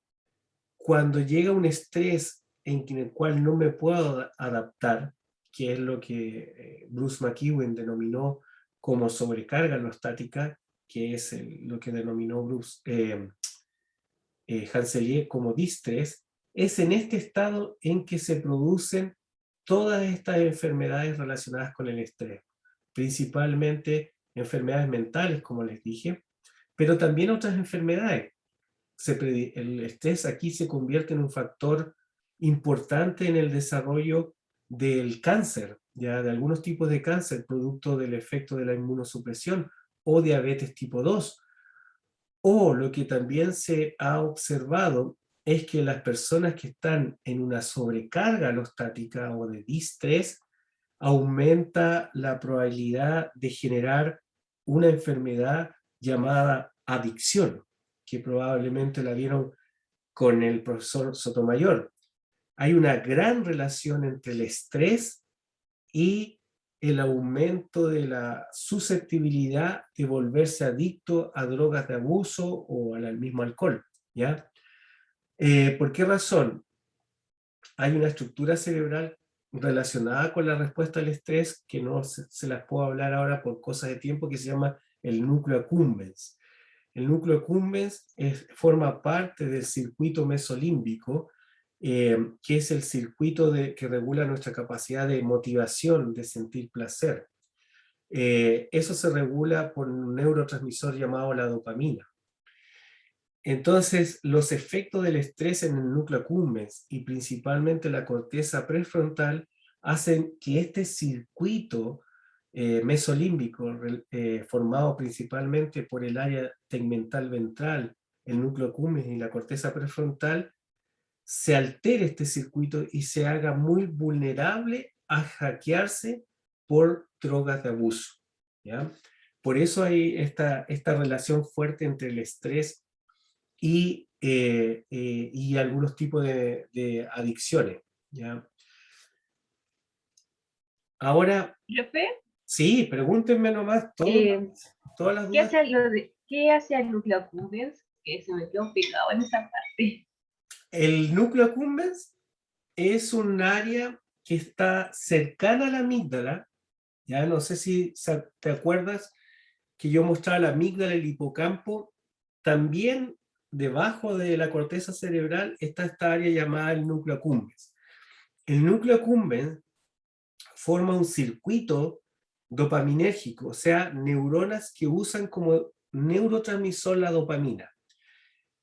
Speaker 1: cuando llega un estrés en el cual no me puedo adaptar, que es lo que Bruce McEwen denominó como sobrecarga alostática, que es lo que denominó Hanselier como distrés, es en este estado en que se producen todas estas enfermedades relacionadas con el estrés, principalmente enfermedades mentales, como les dije, pero también otras enfermedades. El estrés aquí se convierte en un factor importante en el desarrollo del cáncer, ya de algunos tipos de cáncer, producto del efecto de la inmunosupresión, o diabetes tipo 2. O lo que también se ha observado es que las personas que están en una sobrecarga alostática o de distrés, aumenta la probabilidad de generar una enfermedad llamada adicción, que probablemente la vieron con el profesor Sotomayor. Hay una gran relación entre el estrés y el aumento de la susceptibilidad de volverse adicto a drogas de abuso o al mismo alcohol, ¿ya? ¿Por qué razón? Hay una estructura cerebral relacionada con la respuesta al estrés que no se las puedo hablar ahora por cosas de tiempo, que se llama el núcleo accumbens. El núcleo accumbens forma parte del circuito mesolímbico, que es el circuito que regula nuestra capacidad de motivación, de sentir placer. Eso se regula por un neurotransmisor llamado la dopamina. Entonces, los efectos del estrés en el núcleo accumbens y principalmente la corteza prefrontal hacen que este circuito mesolímbico, formado principalmente por el área tegmental ventral, el núcleo accumbens y la corteza prefrontal, se altere este circuito y se haga muy vulnerable a hackearse por drogas de abuso, ¿ya? Por eso hay esta relación fuerte entre el estrés y algunos tipos de adicciones, ¿ya? Ahora,
Speaker 5: Profe,
Speaker 1: sí, pregúntenme nomás
Speaker 5: eh,
Speaker 1: todas las
Speaker 5: ¿qué
Speaker 1: dudas.
Speaker 5: qué hace el núcleo accumbens? Que se me quedó pegado en esa parte.
Speaker 1: El núcleo accumbens es un área que está cercana a la amígdala, ya no sé si te acuerdas que yo mostraba la amígdala, el hipocampo, también debajo de la corteza cerebral está esta área llamada el núcleo accumbens. El núcleo accumbens forma un circuito dopaminérgico, o sea, neuronas que usan como neurotransmisor la dopamina,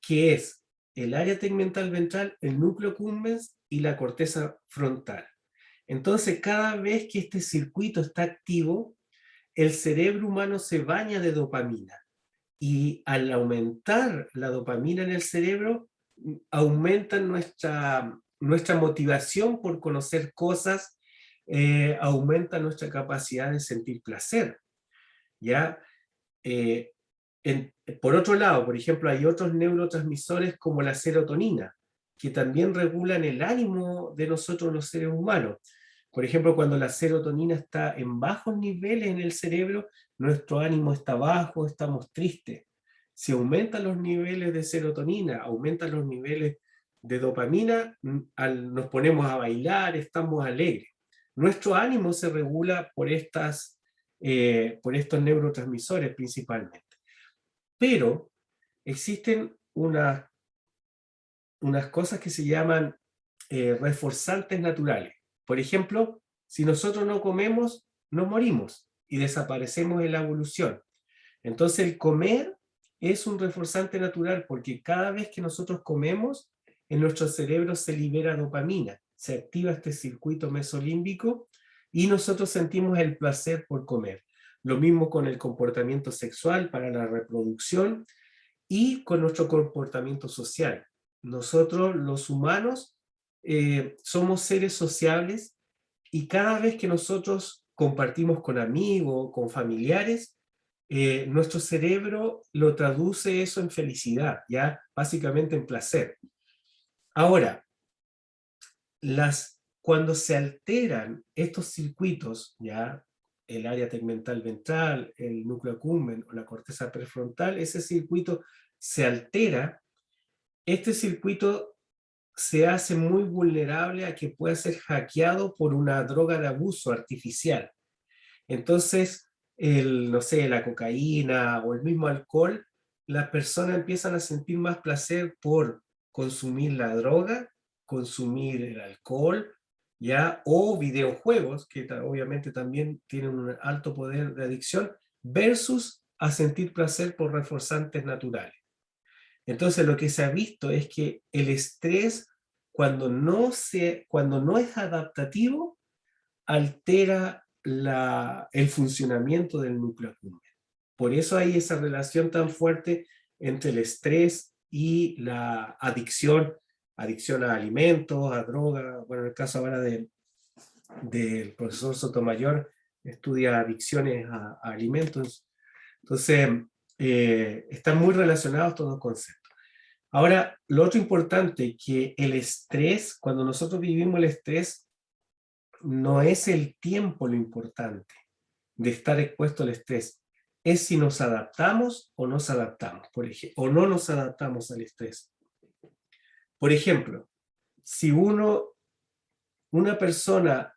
Speaker 1: que es el área tegmental ventral, el núcleo accumbens y la corteza frontal. Entonces, cada vez que este circuito está activo, el cerebro humano se baña de dopamina. Y al aumentar la dopamina en el cerebro, aumenta nuestra motivación por conocer cosas, aumenta nuestra capacidad de sentir placer, ¿ya? Eh, por otro lado, por ejemplo, hay otros neurotransmisores como la serotonina, que también regulan el ánimo de nosotros los seres humanos. Por ejemplo, cuando la serotonina está en bajos niveles en el cerebro, nuestro ánimo está bajo, estamos tristes. Si aumentan los niveles de serotonina, aumentan los niveles de dopamina, nos ponemos a bailar, estamos alegres. Nuestro ánimo se regula por estos neurotransmisores principalmente. Pero existen unas cosas que se llaman reforzantes naturales. Por ejemplo, si nosotros no comemos, nos morimos y desaparecemos en la evolución. Entonces el comer es un reforzante natural porque cada vez que nosotros comemos, en nuestro cerebro se libera dopamina, se activa este circuito mesolímbico y nosotros sentimos el placer por comer. Lo mismo con el comportamiento sexual para la reproducción y con nuestro comportamiento social. Nosotros, los humanos, somos seres sociables y cada vez que nosotros compartimos con amigos, con familiares, nuestro cerebro lo traduce eso en felicidad, ya básicamente en placer. Ahora, cuando se alteran estos circuitos, ya el área tegmental ventral, el núcleo accumbens o la corteza prefrontal, ese circuito se altera, este circuito se hace muy vulnerable a que pueda ser hackeado por una droga de abuso artificial. Entonces, no sé, la cocaína o el mismo alcohol, las personas empiezan a sentir más placer por consumir la droga, consumir el alcohol, ¿ya? O videojuegos, que obviamente también tienen un alto poder de adicción, versus a sentir placer por reforzantes naturales. Entonces, lo que se ha visto es que el estrés, cuando no es adaptativo, altera el funcionamiento del núcleo accumbens. Por eso hay esa relación tan fuerte entre el estrés y la adicción a alimentos, a drogas. Bueno, en el caso ahora del profesor Sotomayor, estudia adicciones a alimentos. Entonces, están muy relacionados estos dos conceptos. Ahora, lo otro importante, que el estrés, cuando nosotros vivimos el estrés, no es el tiempo lo importante de estar expuesto al estrés, es si nos adaptamos o nos adaptamos, o no nos adaptamos al estrés. Por ejemplo, si una persona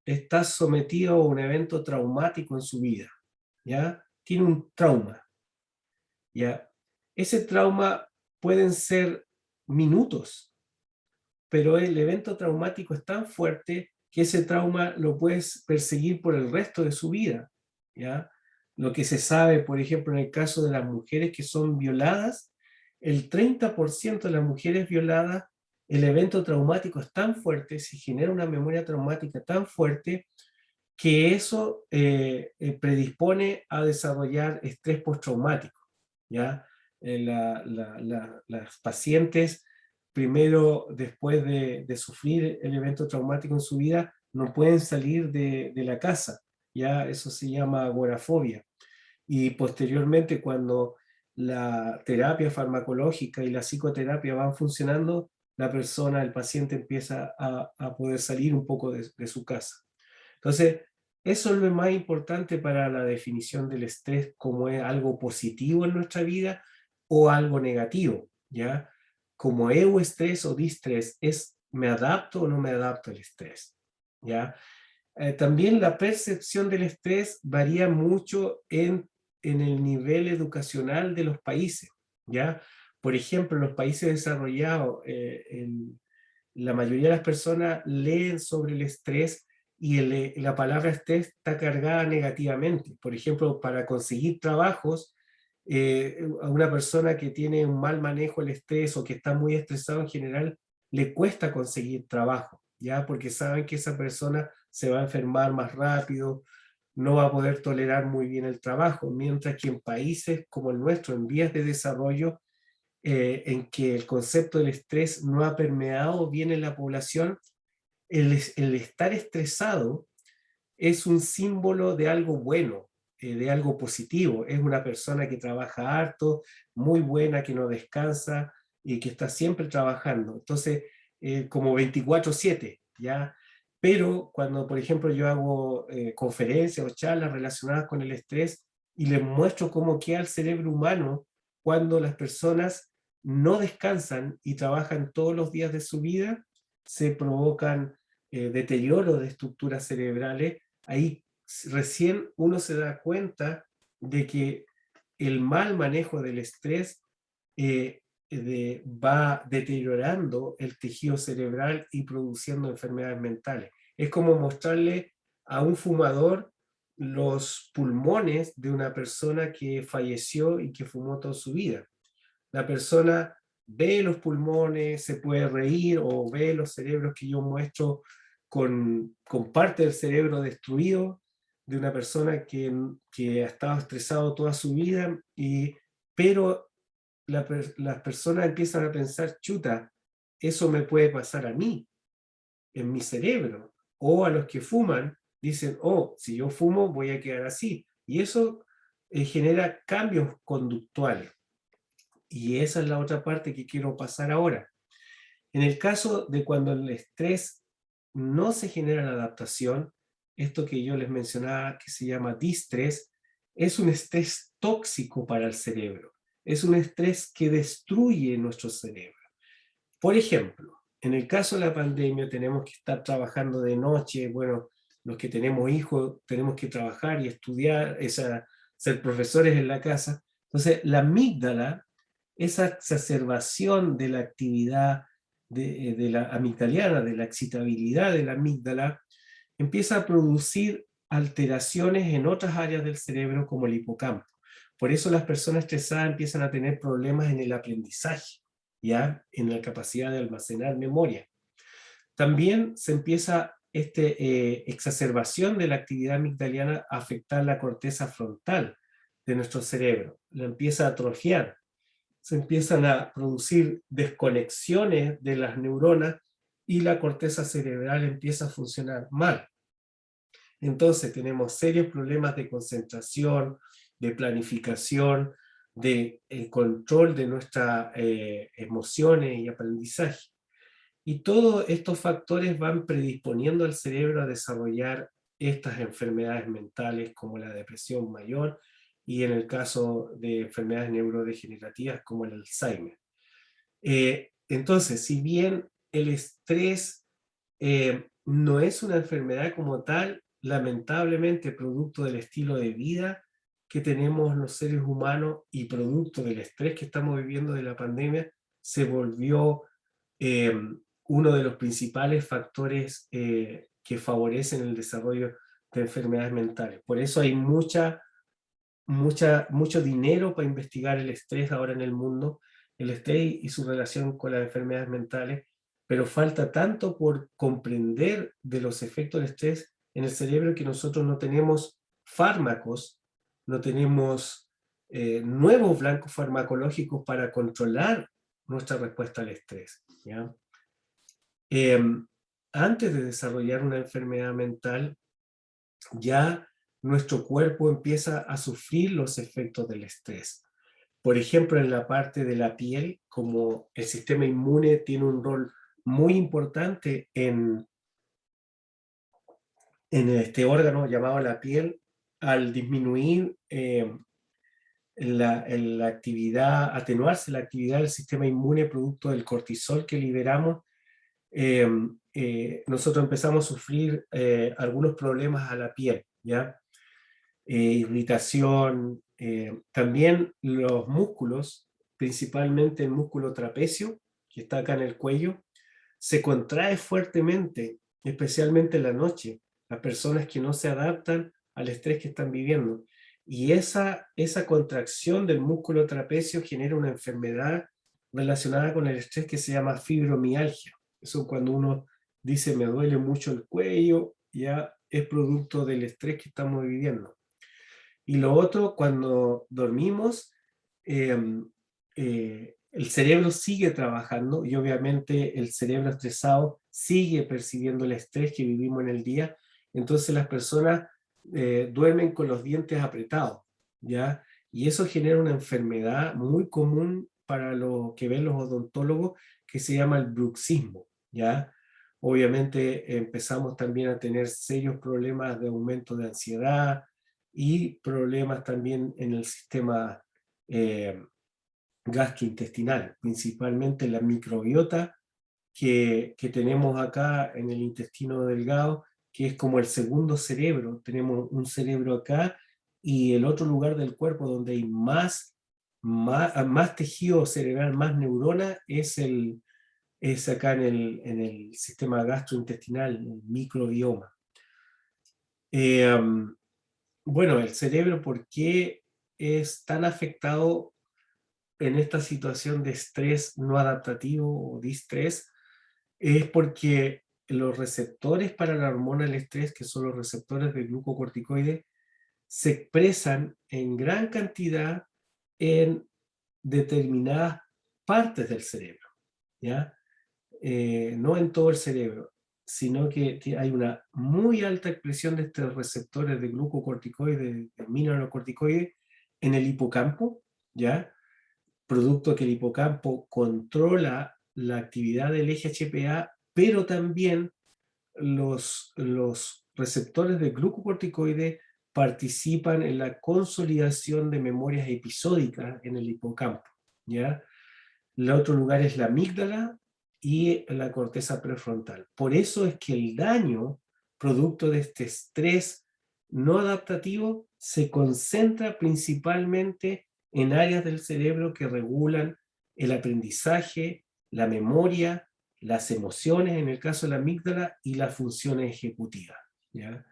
Speaker 1: está sometido a un evento traumático en su vida, ¿ya? Tiene un trauma, ¿ya? Ese trauma pueden ser minutos, pero el evento traumático es tan fuerte que ese trauma lo puedes perseguir por el resto de su vida, ¿ya? Lo que se sabe, por ejemplo, en el caso de las mujeres que son violadas, el 30% de las mujeres violadas, el evento traumático es tan fuerte, se genera una memoria traumática tan fuerte, que eso predispone a desarrollar estrés postraumático, ¿ya? Las pacientes primero, después de sufrir el evento traumático en su vida, no pueden salir de la casa. Ya eso se llama agorafobia. Y posteriormente, cuando la terapia farmacológica y la psicoterapia van funcionando, la persona, el paciente empieza a poder salir un poco de su casa. Entonces, eso es lo más importante para la definición del estrés, como es algo positivo en nuestra vida o algo negativo, ¿ya? Como euestrés o distrés, es ¿me adapto o no me adapto al estrés? ¿Ya? También la percepción del estrés varía mucho en el nivel educacional de los países, ¿ya? Por ejemplo, en los países desarrollados, la mayoría de las personas leen sobre el estrés y la palabra estrés está cargada negativamente. Por ejemplo, para conseguir trabajos, a una persona que tiene un mal manejo del estrés o que está muy estresado en general, le cuesta conseguir trabajo, ¿ya? Porque saben que esa persona se va a enfermar más rápido, no va a poder tolerar muy bien el trabajo, mientras que en países como el nuestro, en vías de desarrollo, en que el concepto del estrés no ha permeado bien en la población, el estar estresado es un símbolo de algo bueno, de algo positivo. Es una persona que trabaja harto, muy buena, que no descansa y que está siempre trabajando. Entonces, como 24/7, ¿ya? Pero cuando, por ejemplo, yo hago conferencias o charlas relacionadas con el estrés y les muestro cómo queda el cerebro humano cuando las personas no descansan y trabajan todos los días de su vida, se provocan deterioro de estructuras cerebrales. Ahí recién uno se da cuenta de que el mal manejo del estrés va deteriorando el tejido cerebral y produciendo enfermedades mentales. Es como mostrarle a un fumador los pulmones de una persona que falleció y que fumó toda su vida. La persona ve los pulmones, se puede reír o ve los cerebros que yo muestro con parte del cerebro destruido de una persona que ha estado estresado toda su vida, pero las personas empiezan a pensar, chuta, eso me puede pasar a mí, en mi cerebro. O a los que fuman, dicen, oh, si yo fumo voy a quedar así. Y eso genera cambios conductuales. Y esa es la otra parte que quiero pasar ahora. En el caso de cuando el estrés no se genera la adaptación, esto que yo les mencionaba que se llama distrés, es un estrés tóxico para el cerebro. Es un estrés que destruye nuestro cerebro. Por ejemplo, en el caso de la pandemia tenemos que estar trabajando de noche, bueno, los que tenemos hijos tenemos que trabajar y estudiar, ser profesores en la casa. Entonces, la amígdala, esa exacerbación de la actividad de la amigdaliana, de la excitabilidad de la amígdala, empieza a producir alteraciones en otras áreas del cerebro como el hipocampo. Por eso las personas estresadas empiezan a tener problemas en el aprendizaje, ¿ya? En la capacidad de almacenar memoria. También se empieza exacerbación de la actividad amigdaliana a afectar la corteza frontal de nuestro cerebro, la empieza a atrofiar, se empiezan a producir desconexiones de las neuronas y la corteza cerebral empieza a funcionar mal. Entonces tenemos serios problemas de concentración, de planificación, de control de nuestras emociones y aprendizaje. Y todos estos factores van predisponiendo al cerebro a desarrollar estas enfermedades mentales como la depresión mayor y en el caso de enfermedades neurodegenerativas como el Alzheimer. Entonces, si bien el estrés no es una enfermedad como tal, lamentablemente producto del estilo de vida que tenemos los seres humanos y producto del estrés que estamos viviendo de la pandemia, se volvió uno de los principales factores que favorecen el desarrollo de enfermedades mentales. Por eso hay mucho dinero para investigar el estrés ahora en el mundo, el estrés y su relación con las enfermedades mentales, pero falta tanto por comprender de los efectos del estrés en el cerebro que nosotros no tenemos fármacos, no tenemos nuevos blancos farmacológicos para controlar nuestra respuesta al estrés, ¿ya? Antes de desarrollar una enfermedad mental, ya nuestro cuerpo empieza a sufrir los efectos del estrés. Por ejemplo, en la parte de la piel, como el sistema inmune tiene un rol muy importante en este órgano llamado la piel, al disminuir la actividad, atenuarse la actividad del sistema inmune producto del cortisol que liberamos, nosotros empezamos a sufrir algunos problemas a la piel, ¿ya? Irritación, también los músculos, principalmente el músculo trapecio, que está acá en el cuello, se contrae fuertemente, especialmente en la noche, las personas que no se adaptan al estrés que están viviendo. Y esa contracción del músculo trapecio genera una enfermedad relacionada con el estrés que se llama fibromialgia. Eso cuando uno dice me duele mucho el cuello, ya es producto del estrés que estamos viviendo. Y lo otro, cuando dormimos, el cerebro sigue trabajando y obviamente el cerebro estresado sigue percibiendo el estrés que vivimos en el día. Entonces las personas duermen con los dientes apretados, ¿ya? Y eso genera una enfermedad muy común para lo que ven los odontólogos que se llama el bruxismo, ¿ya? Obviamente empezamos también a tener serios problemas de aumento de ansiedad y problemas también en el sistema gastrointestinal, principalmente la microbiota que tenemos acá en el intestino delgado, que es como el segundo cerebro. Tenemos un cerebro acá y el otro lugar del cuerpo donde hay más tejido cerebral, más neurona, es acá en el sistema gastrointestinal, el microbioma. Bueno, el cerebro, ¿por qué es tan afectado en esta situación de estrés no adaptativo o distrés? Es porque los receptores para la hormona del estrés, que son los receptores de glucocorticoides, se expresan en gran cantidad en determinadas partes del cerebro, ¿ya? No en todo el cerebro, sino que hay una muy alta expresión de estos receptores de glucocorticoides, de mineralocorticoides, en el hipocampo, ¿ya? Producto que el hipocampo controla la actividad del eje HPA, pero también los receptores de glucocorticoides participan en la consolidación de memorias episódicas en el hipocampo, ¿ya? El otro lugar es la amígdala y la corteza prefrontal. Por eso es que el daño producto de este estrés no adaptativo se concentra principalmente en áreas del cerebro que regulan el aprendizaje, la memoria, las emociones, en el caso de la amígdala, y las funciones ejecutivas, ¿ya?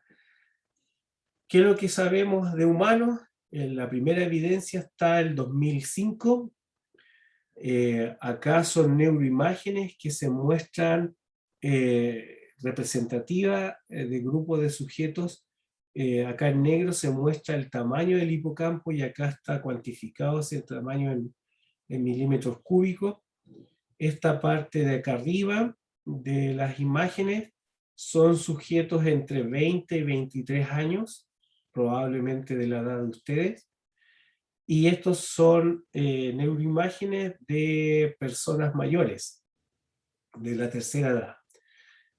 Speaker 1: ¿Qué es lo que sabemos de humanos? La primera evidencia está en el 2005. Acá son neuroimágenes que se muestran representativas de grupos de sujetos. Acá en negro se muestra el tamaño del hipocampo y acá está cuantificado ese tamaño en milímetros cúbicos. Esta parte de acá arriba de las imágenes son sujetos entre 20 y 23 años, probablemente de la edad de ustedes. Y estos son neuroimágenes de personas mayores, de la tercera edad.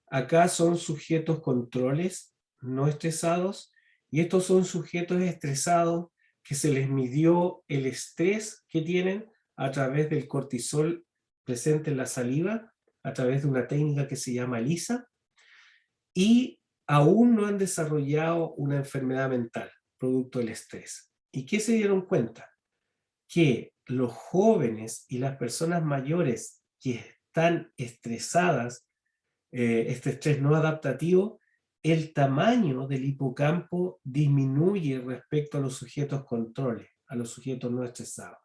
Speaker 1: Acá son sujetos controles no estresados, y estos son sujetos estresados que se les midió el estrés que tienen a través del cortisol presente en la saliva, a través de una técnica que se llama ELISA, y aún no han desarrollado una enfermedad mental producto del estrés. ¿Y qué se dieron cuenta? Que los jóvenes y las personas mayores que están estresadas, este estrés no adaptativo, el tamaño del hipocampo disminuye respecto a los sujetos controles, a los sujetos no estresados.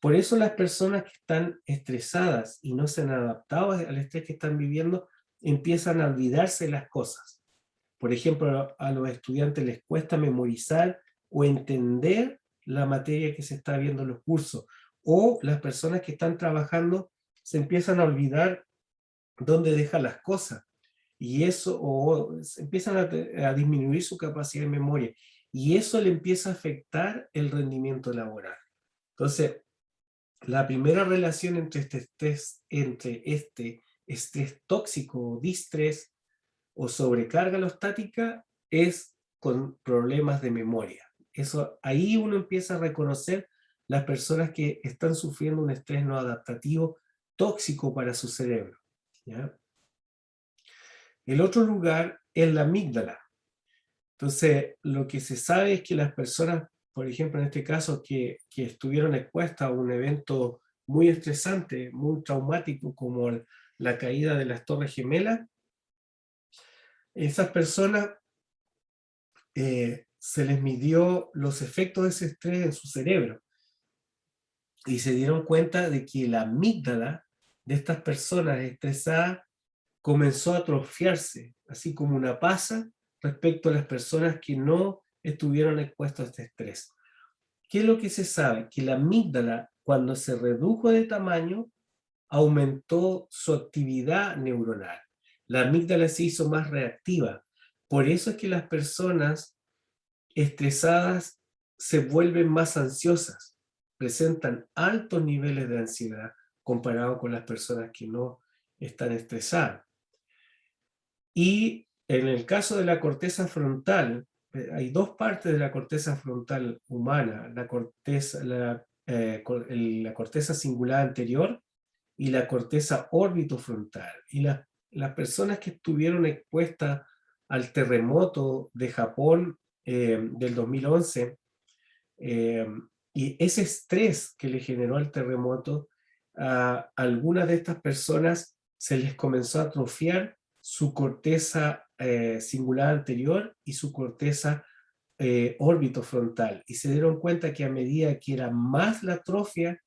Speaker 1: Por eso las personas que están estresadas y no se han adaptado al estrés que están viviendo, empiezan a olvidarse de las cosas. Por ejemplo, a los estudiantes les cuesta memorizar o entender la materia que se está viendo en los cursos, o las personas que están trabajando se empiezan a olvidar dónde dejan las cosas. Y eso, o empiezan a disminuir su capacidad de memoria. Y eso le empieza a afectar el rendimiento laboral. Entonces, la primera relación entre este estrés tóxico o distrés o sobrecarga alostática es con problemas de memoria. Eso, ahí uno empieza a reconocer las personas que están sufriendo un estrés no adaptativo tóxico para su cerebro, ¿ya? El otro lugar es la amígdala. Entonces, lo que se sabe es que las personas, por ejemplo, en este caso, que estuvieron expuestas a un evento muy estresante, muy traumático, como la caída de las Torres Gemelas, esas personas se les midió los efectos de ese estrés en su cerebro y se dieron cuenta de que la amígdala de estas personas estresadas comenzó a atrofiarse, así como una pasa, respecto a las personas que no estuvieron expuestas a este estrés. ¿Qué es lo que se sabe? Que la amígdala, cuando se redujo de tamaño, aumentó su actividad neuronal. La amígdala se hizo más reactiva. Por eso es que las personas estresadas se vuelven más ansiosas, presentan altos niveles de ansiedad comparado con las personas que no están estresadas. Y en el caso de la corteza frontal, hay dos partes de la corteza frontal humana, la corteza cingulada anterior y la corteza orbitofrontal. Y las personas que estuvieron expuestas al terremoto de Japón del 2011, y ese estrés que le generó el terremoto, a algunas de estas personas se les comenzó a atrofiar su corteza cingulada anterior y su corteza orbitofrontal. Y se dieron cuenta que a medida que era más la atrofia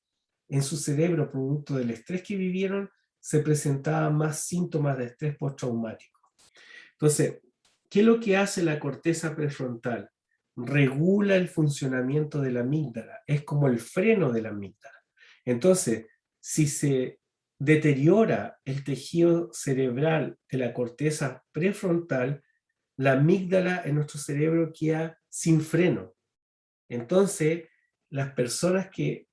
Speaker 1: en su cerebro producto del estrés que vivieron, se presentaban más síntomas de estrés postraumático. Entonces, ¿qué es lo que hace la corteza prefrontal? Regula el funcionamiento de la amígdala, es como el freno de la amígdala. Entonces, si se deteriora el tejido cerebral de la corteza prefrontal, la amígdala en nuestro cerebro queda sin freno. Entonces, las personas que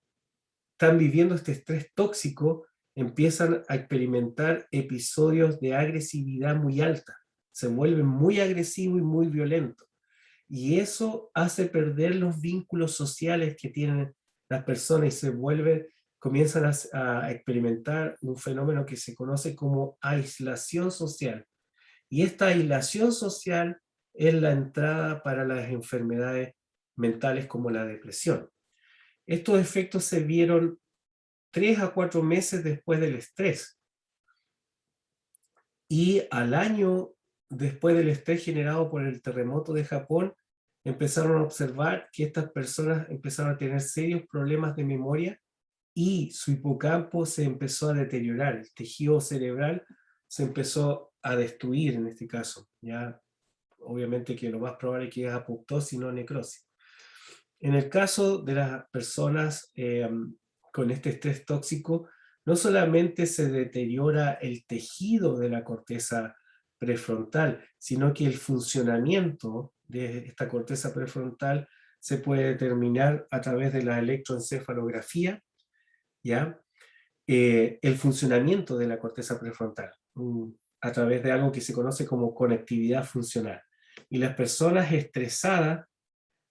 Speaker 1: están viviendo este estrés tóxico empiezan a experimentar episodios de agresividad muy alta, se vuelven muy agresivos y muy violentos. Y eso hace perder los vínculos sociales que tienen las personas y comienzan a experimentar un fenómeno que se conoce como aislación social. Y esta aislación social es la entrada para las enfermedades mentales como la depresión. Estos efectos se vieron 3 a 4 meses después del estrés. Y al año después del estrés generado por el terremoto de Japón, empezaron a observar que estas personas empezaron a tener serios problemas de memoria y su hipocampo se empezó a deteriorar, el tejido cerebral se empezó a destruir en este caso. Ya, obviamente que lo más probable es que es apoptosis, no necrosis. En el caso de las personas con este estrés tóxico, no solamente se deteriora el tejido de la corteza prefrontal, sino que el funcionamiento de esta corteza prefrontal se puede determinar a través de la electroencefalografía, ¿ya? El funcionamiento de la corteza prefrontal, a través de algo que se conoce como conectividad funcional. Y las personas estresadas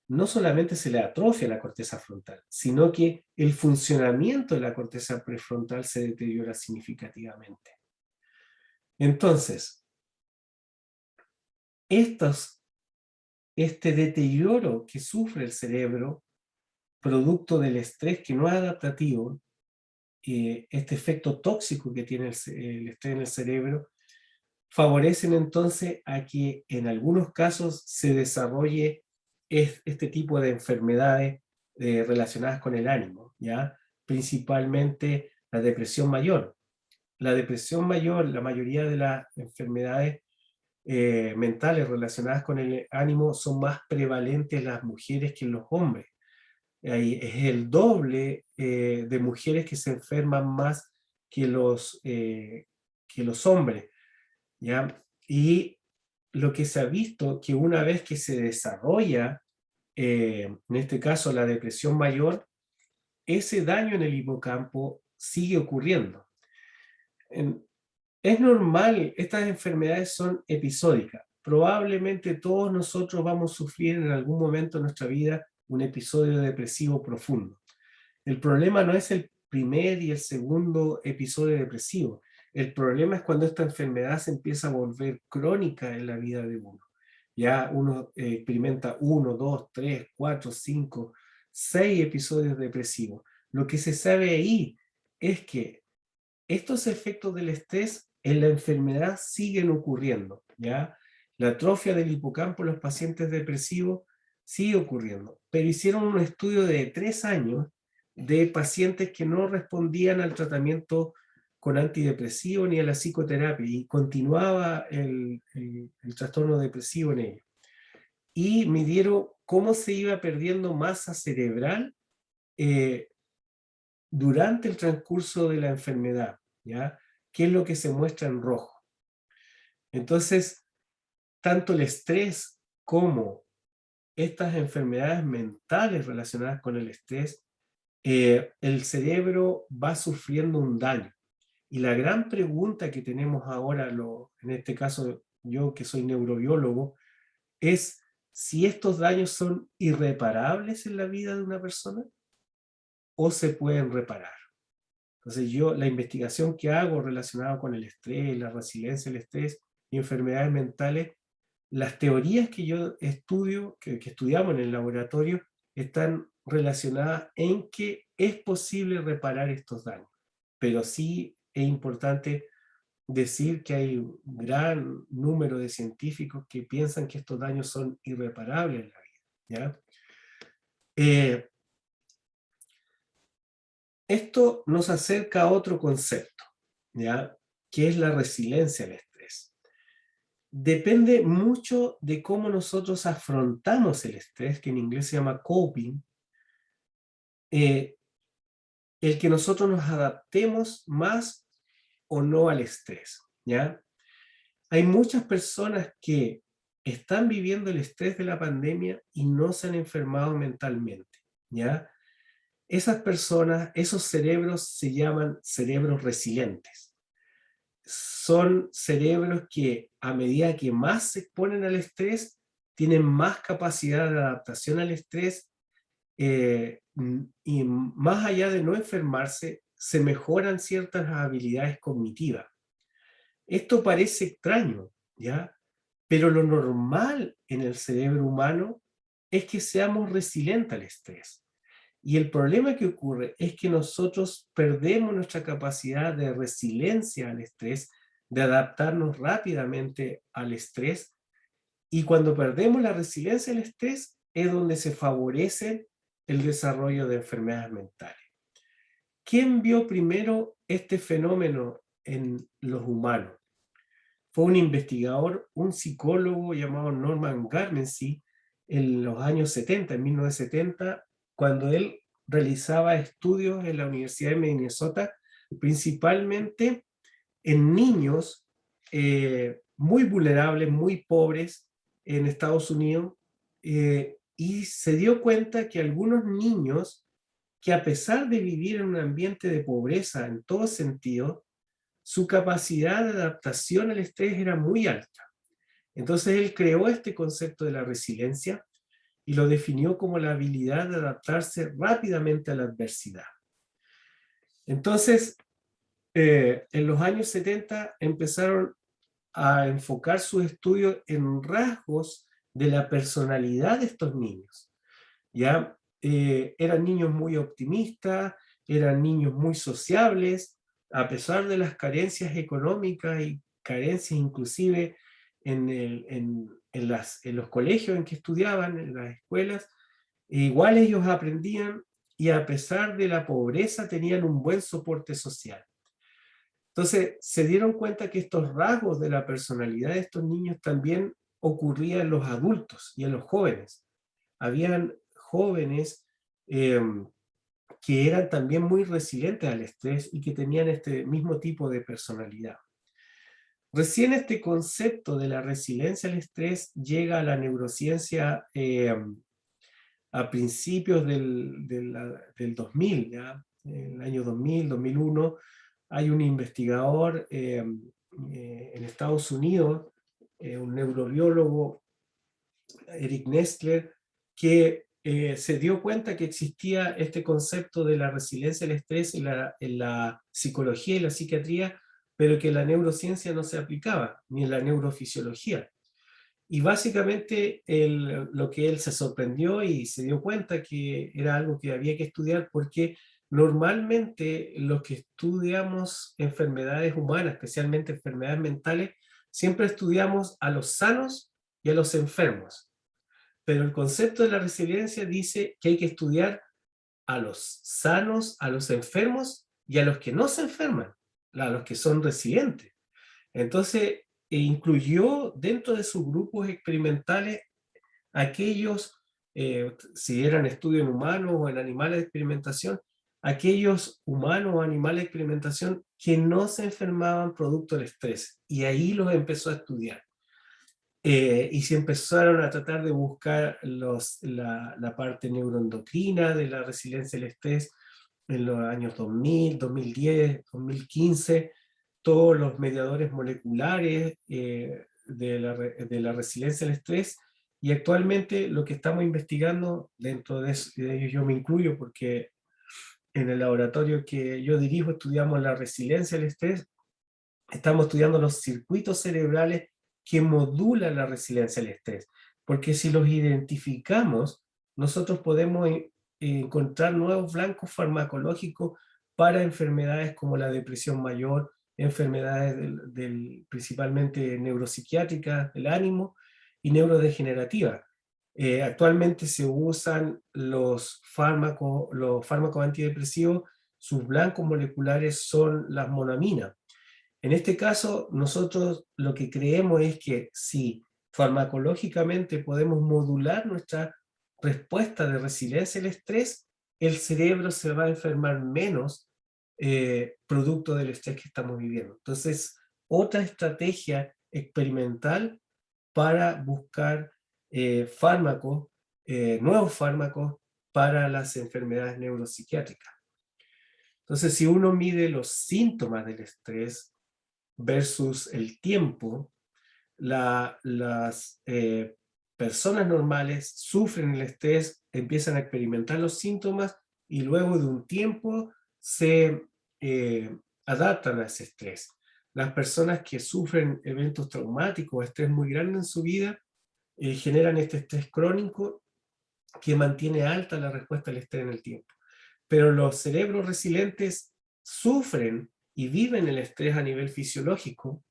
Speaker 1: no solamente se le atrofia la corteza frontal, sino que el funcionamiento de la corteza prefrontal se deteriora significativamente. Entonces, este deterioro que sufre el cerebro, producto del estrés que no es adaptativo, este efecto tóxico que tiene el estrés en el cerebro, favorecen entonces a que en algunos casos se desarrolle este tipo de enfermedades relacionadas con el ánimo, ¿ya? Principalmente la depresión mayor. La depresión mayor, la mayoría de las enfermedades mentales relacionadas con el ánimo son más prevalentes en las mujeres que en los hombres. Es el doble de mujeres que se enferman más que los hombres, ¿ya? Y lo que se ha visto, que una vez que se desarrolla, en este caso la depresión mayor, ese daño en el hipocampo sigue ocurriendo. Es normal, estas enfermedades son episódicas. Probablemente todos nosotros vamos a sufrir en algún momento de nuestra vida un episodio depresivo profundo. El problema no es el primer y el segundo episodio depresivo. El problema es cuando esta enfermedad se empieza a volver crónica en la vida de uno. Ya uno experimenta 1, 2, 3, 4, 5, 6 episodios depresivos. Lo que se sabe ahí es que estos efectos del estrés en la enfermedad siguen ocurriendo, ¿ya? La atrofia del hipocampo en los pacientes depresivos sigue ocurriendo, pero hicieron un estudio de 3 años de pacientes que no respondían al tratamiento con antidepresivo ni a la psicoterapia y continuaba el trastorno depresivo en ellos. Y midieron cómo se iba perdiendo masa cerebral durante el transcurso de la enfermedad, ¿ya? ¿Qué es lo que se muestra en rojo? Entonces, tanto el estrés como estas enfermedades mentales relacionadas con el estrés, el cerebro va sufriendo un daño. Y la gran pregunta que tenemos ahora, en este caso yo que soy neurobiólogo, es si estos daños son irreparables en la vida de una persona o se pueden reparar. Entonces la investigación que hago relacionada con el estrés, la resiliencia al estrés y enfermedades mentales, las teorías que yo estudio, que estudiamos en el laboratorio, están relacionadas en que es posible reparar estos daños. Pero sí es importante decir que hay un gran número de científicos que piensan que estos daños son irreparables en la vida, ¿ya? Esto nos acerca a otro concepto, ¿ya? Que es la resiliencia al estrés. Depende mucho de cómo nosotros afrontamos el estrés, que en inglés se llama coping, el que nosotros nos adaptemos más o no al estrés, ¿ya? Hay muchas personas que están viviendo el estrés de la pandemia y no se han enfermado mentalmente, ¿ya? Esas personas, esos cerebros se llaman cerebros resilientes. Son cerebros que a medida que más se exponen al estrés, tienen más capacidad de adaptación al estrés y más allá de no enfermarse, se mejoran ciertas habilidades cognitivas. Esto parece extraño, ¿ya? Pero lo normal en el cerebro humano es que seamos resilientes al estrés. Y el problema que ocurre es que nosotros perdemos nuestra capacidad de resiliencia al estrés, de adaptarnos rápidamente al estrés. Y cuando perdemos la resiliencia al estrés es donde se favorece el desarrollo de enfermedades mentales. ¿Quién vio primero este fenómeno en los humanos? Fue un investigador, un psicólogo llamado Norman Garmency en los años 70, en 1970, cuando él realizaba estudios en la Universidad de Minnesota, principalmente en niños muy vulnerables, muy pobres en Estados Unidos, y se dio cuenta que algunos niños que a pesar de vivir en un ambiente de pobreza en todo sentido, su capacidad de adaptación al estrés era muy alta. Entonces él creó este concepto de la resiliencia y lo definió como la habilidad de adaptarse rápidamente a la adversidad. Entonces, en los años 70 empezaron a enfocar sus estudios en rasgos de la personalidad de estos niños. ¿Ya? Eran niños muy optimistas, eran niños muy sociables, a pesar de las carencias económicas y carencias inclusive en los colegios en que estudiaban, en las escuelas, igual ellos aprendían y a pesar de la pobreza tenían un buen soporte social. Entonces se dieron cuenta que estos rasgos de la personalidad de estos niños también ocurrían en los adultos y en los jóvenes. Habían jóvenes que eran también muy resilientes al estrés y que tenían este mismo tipo de personalidad. Recién este concepto de la resiliencia al estrés llega a la neurociencia a principios del 2000, ¿ya? En el año 2000, 2001, hay un investigador en Estados Unidos, un neurobiólogo, Eric Nestler, que se dio cuenta que existía este concepto de la resiliencia al estrés en la psicología y la psiquiatría, pero que la neurociencia no se aplicaba, ni en la neurofisiología. Y básicamente lo que él se sorprendió y se dio cuenta que era algo que había que estudiar, porque normalmente los que estudiamos enfermedades humanas, especialmente enfermedades mentales, siempre estudiamos a los sanos y a los enfermos. Pero el concepto de la resiliencia dice que hay que estudiar a los sanos, a los enfermos y a los que no se enferman, a los que son resilientes. Entonces, incluyó dentro de sus grupos experimentales aquellos, si eran estudios en humanos o en animales de experimentación, aquellos humanos o animales de experimentación que no se enfermaban producto del estrés. Y ahí los empezó a estudiar. Y se empezaron a tratar de buscar la parte neuroendocrina de la resiliencia al estrés en los años 2000, 2010, 2015, todos los mediadores moleculares de la resiliencia al estrés, y actualmente lo que estamos investigando, dentro de ellos yo me incluyo porque en el laboratorio que yo dirijo estudiamos la resiliencia al estrés, estamos estudiando los circuitos cerebrales que modulan la resiliencia al estrés, porque si los identificamos, nosotros podemos encontrar nuevos blancos farmacológicos para enfermedades como la depresión mayor, enfermedades principalmente neuropsiquiátricas del ánimo y neurodegenerativas. Actualmente se usan los fármacos antidepresivos, sus blancos moleculares son las monaminas. En este caso, nosotros lo que creemos es que si farmacológicamente podemos modular nuestra respuesta de resiliencia al estrés, el cerebro se va a enfermar menos producto del estrés que estamos viviendo. Entonces, otra estrategia experimental para buscar fármacos, nuevos fármacos para las enfermedades neuropsiquiátricas. Entonces, si uno mide los síntomas del estrés versus el tiempo, las personas normales sufren el estrés, empiezan a experimentar los síntomas y luego de un tiempo se adaptan a ese estrés. Las personas que sufren eventos traumáticos o estrés muy grande en su vida generan este estrés crónico que mantiene alta la respuesta al estrés en el tiempo. Pero los cerebros resilientes sufren y viven el estrés a nivel fisiológico,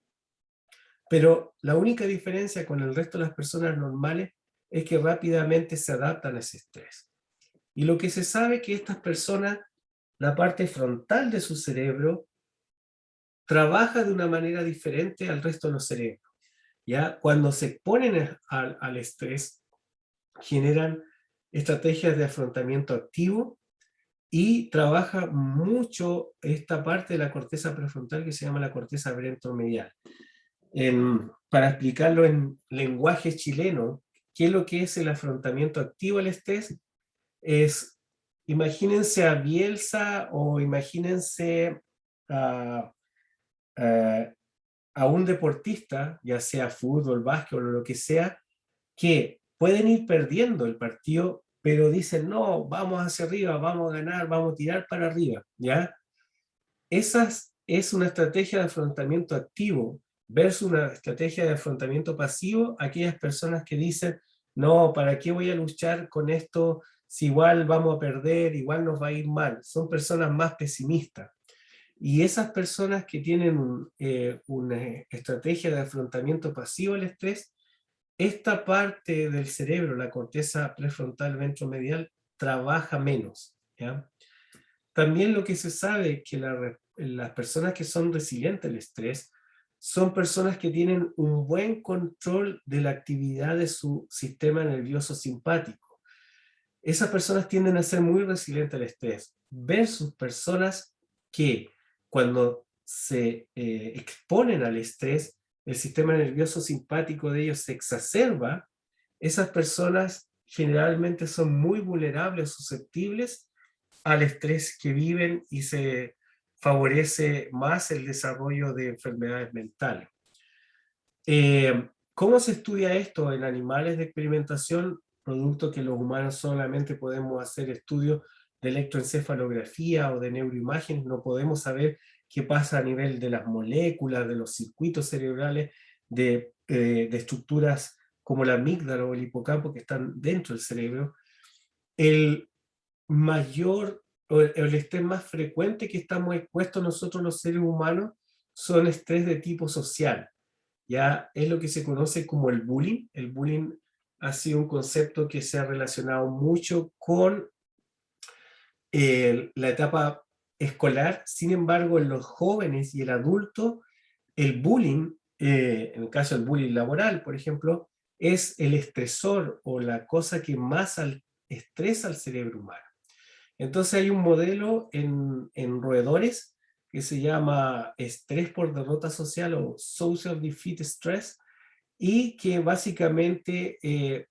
Speaker 1: pero la única diferencia con el resto de las personas normales es que rápidamente se adaptan a ese estrés. Y lo que se sabe es que estas personas, la parte frontal de su cerebro, trabaja de una manera diferente al resto de los cerebros. ¿Ya? Cuando se exponen al estrés, generan estrategias de afrontamiento activo y trabaja mucho esta parte de la corteza prefrontal que se llama la corteza ventromedial. Para explicarlo en lenguaje chileno, ¿qué es lo que es el afrontamiento activo al estrés? Imagínense a Bielsa o imagínense a un deportista, ya sea fútbol, básquetbol o lo que sea, que pueden ir perdiendo el partido, pero dicen, no, vamos hacia arriba, vamos a ganar, vamos a tirar para arriba, ¿ya? Esa es una estrategia de afrontamiento activo versus una estrategia de afrontamiento pasivo, aquellas personas que dicen, no, ¿para qué voy a luchar con esto si igual vamos a perder, igual nos va a ir mal? Son personas más pesimistas. Y esas personas que tienen una estrategia de afrontamiento pasivo al estrés, esta parte del cerebro, la corteza prefrontal ventromedial, trabaja menos, ¿ya? También lo que se sabe es que las personas que son resilientes al estrés son personas que tienen un buen control de la actividad de su sistema nervioso simpático. esas personas tienden a ser muy resilientes al estrés, versus personas que cuando se exponen al estrés, el sistema nervioso simpático de ellos se exacerba. Esas personas generalmente son muy vulnerables, susceptibles al estrés que viven, y se favorece más el desarrollo de enfermedades mentales. ¿Cómo se estudia esto en animales de experimentación? Producto que los humanos solamente podemos hacer estudios de electroencefalografía o de neuroimágenes, no podemos saber qué pasa a nivel de las moléculas, de los circuitos cerebrales, de estructuras como la amígdala o el hipocampo que están dentro del cerebro. El mayor o el estrés más frecuente que estamos expuestos nosotros los seres humanos son estrés de tipo social. Ya es lo que se conoce como el bullying. El bullying ha sido un concepto que se ha relacionado mucho con la etapa escolar. Sin embargo, en los jóvenes y el adulto, el bullying, en el caso del bullying laboral, por ejemplo, es el estresor o la cosa que más estresa al cerebro humano. Entonces hay un modelo en roedores que se llama estrés por derrota social o social defeat stress, y que básicamente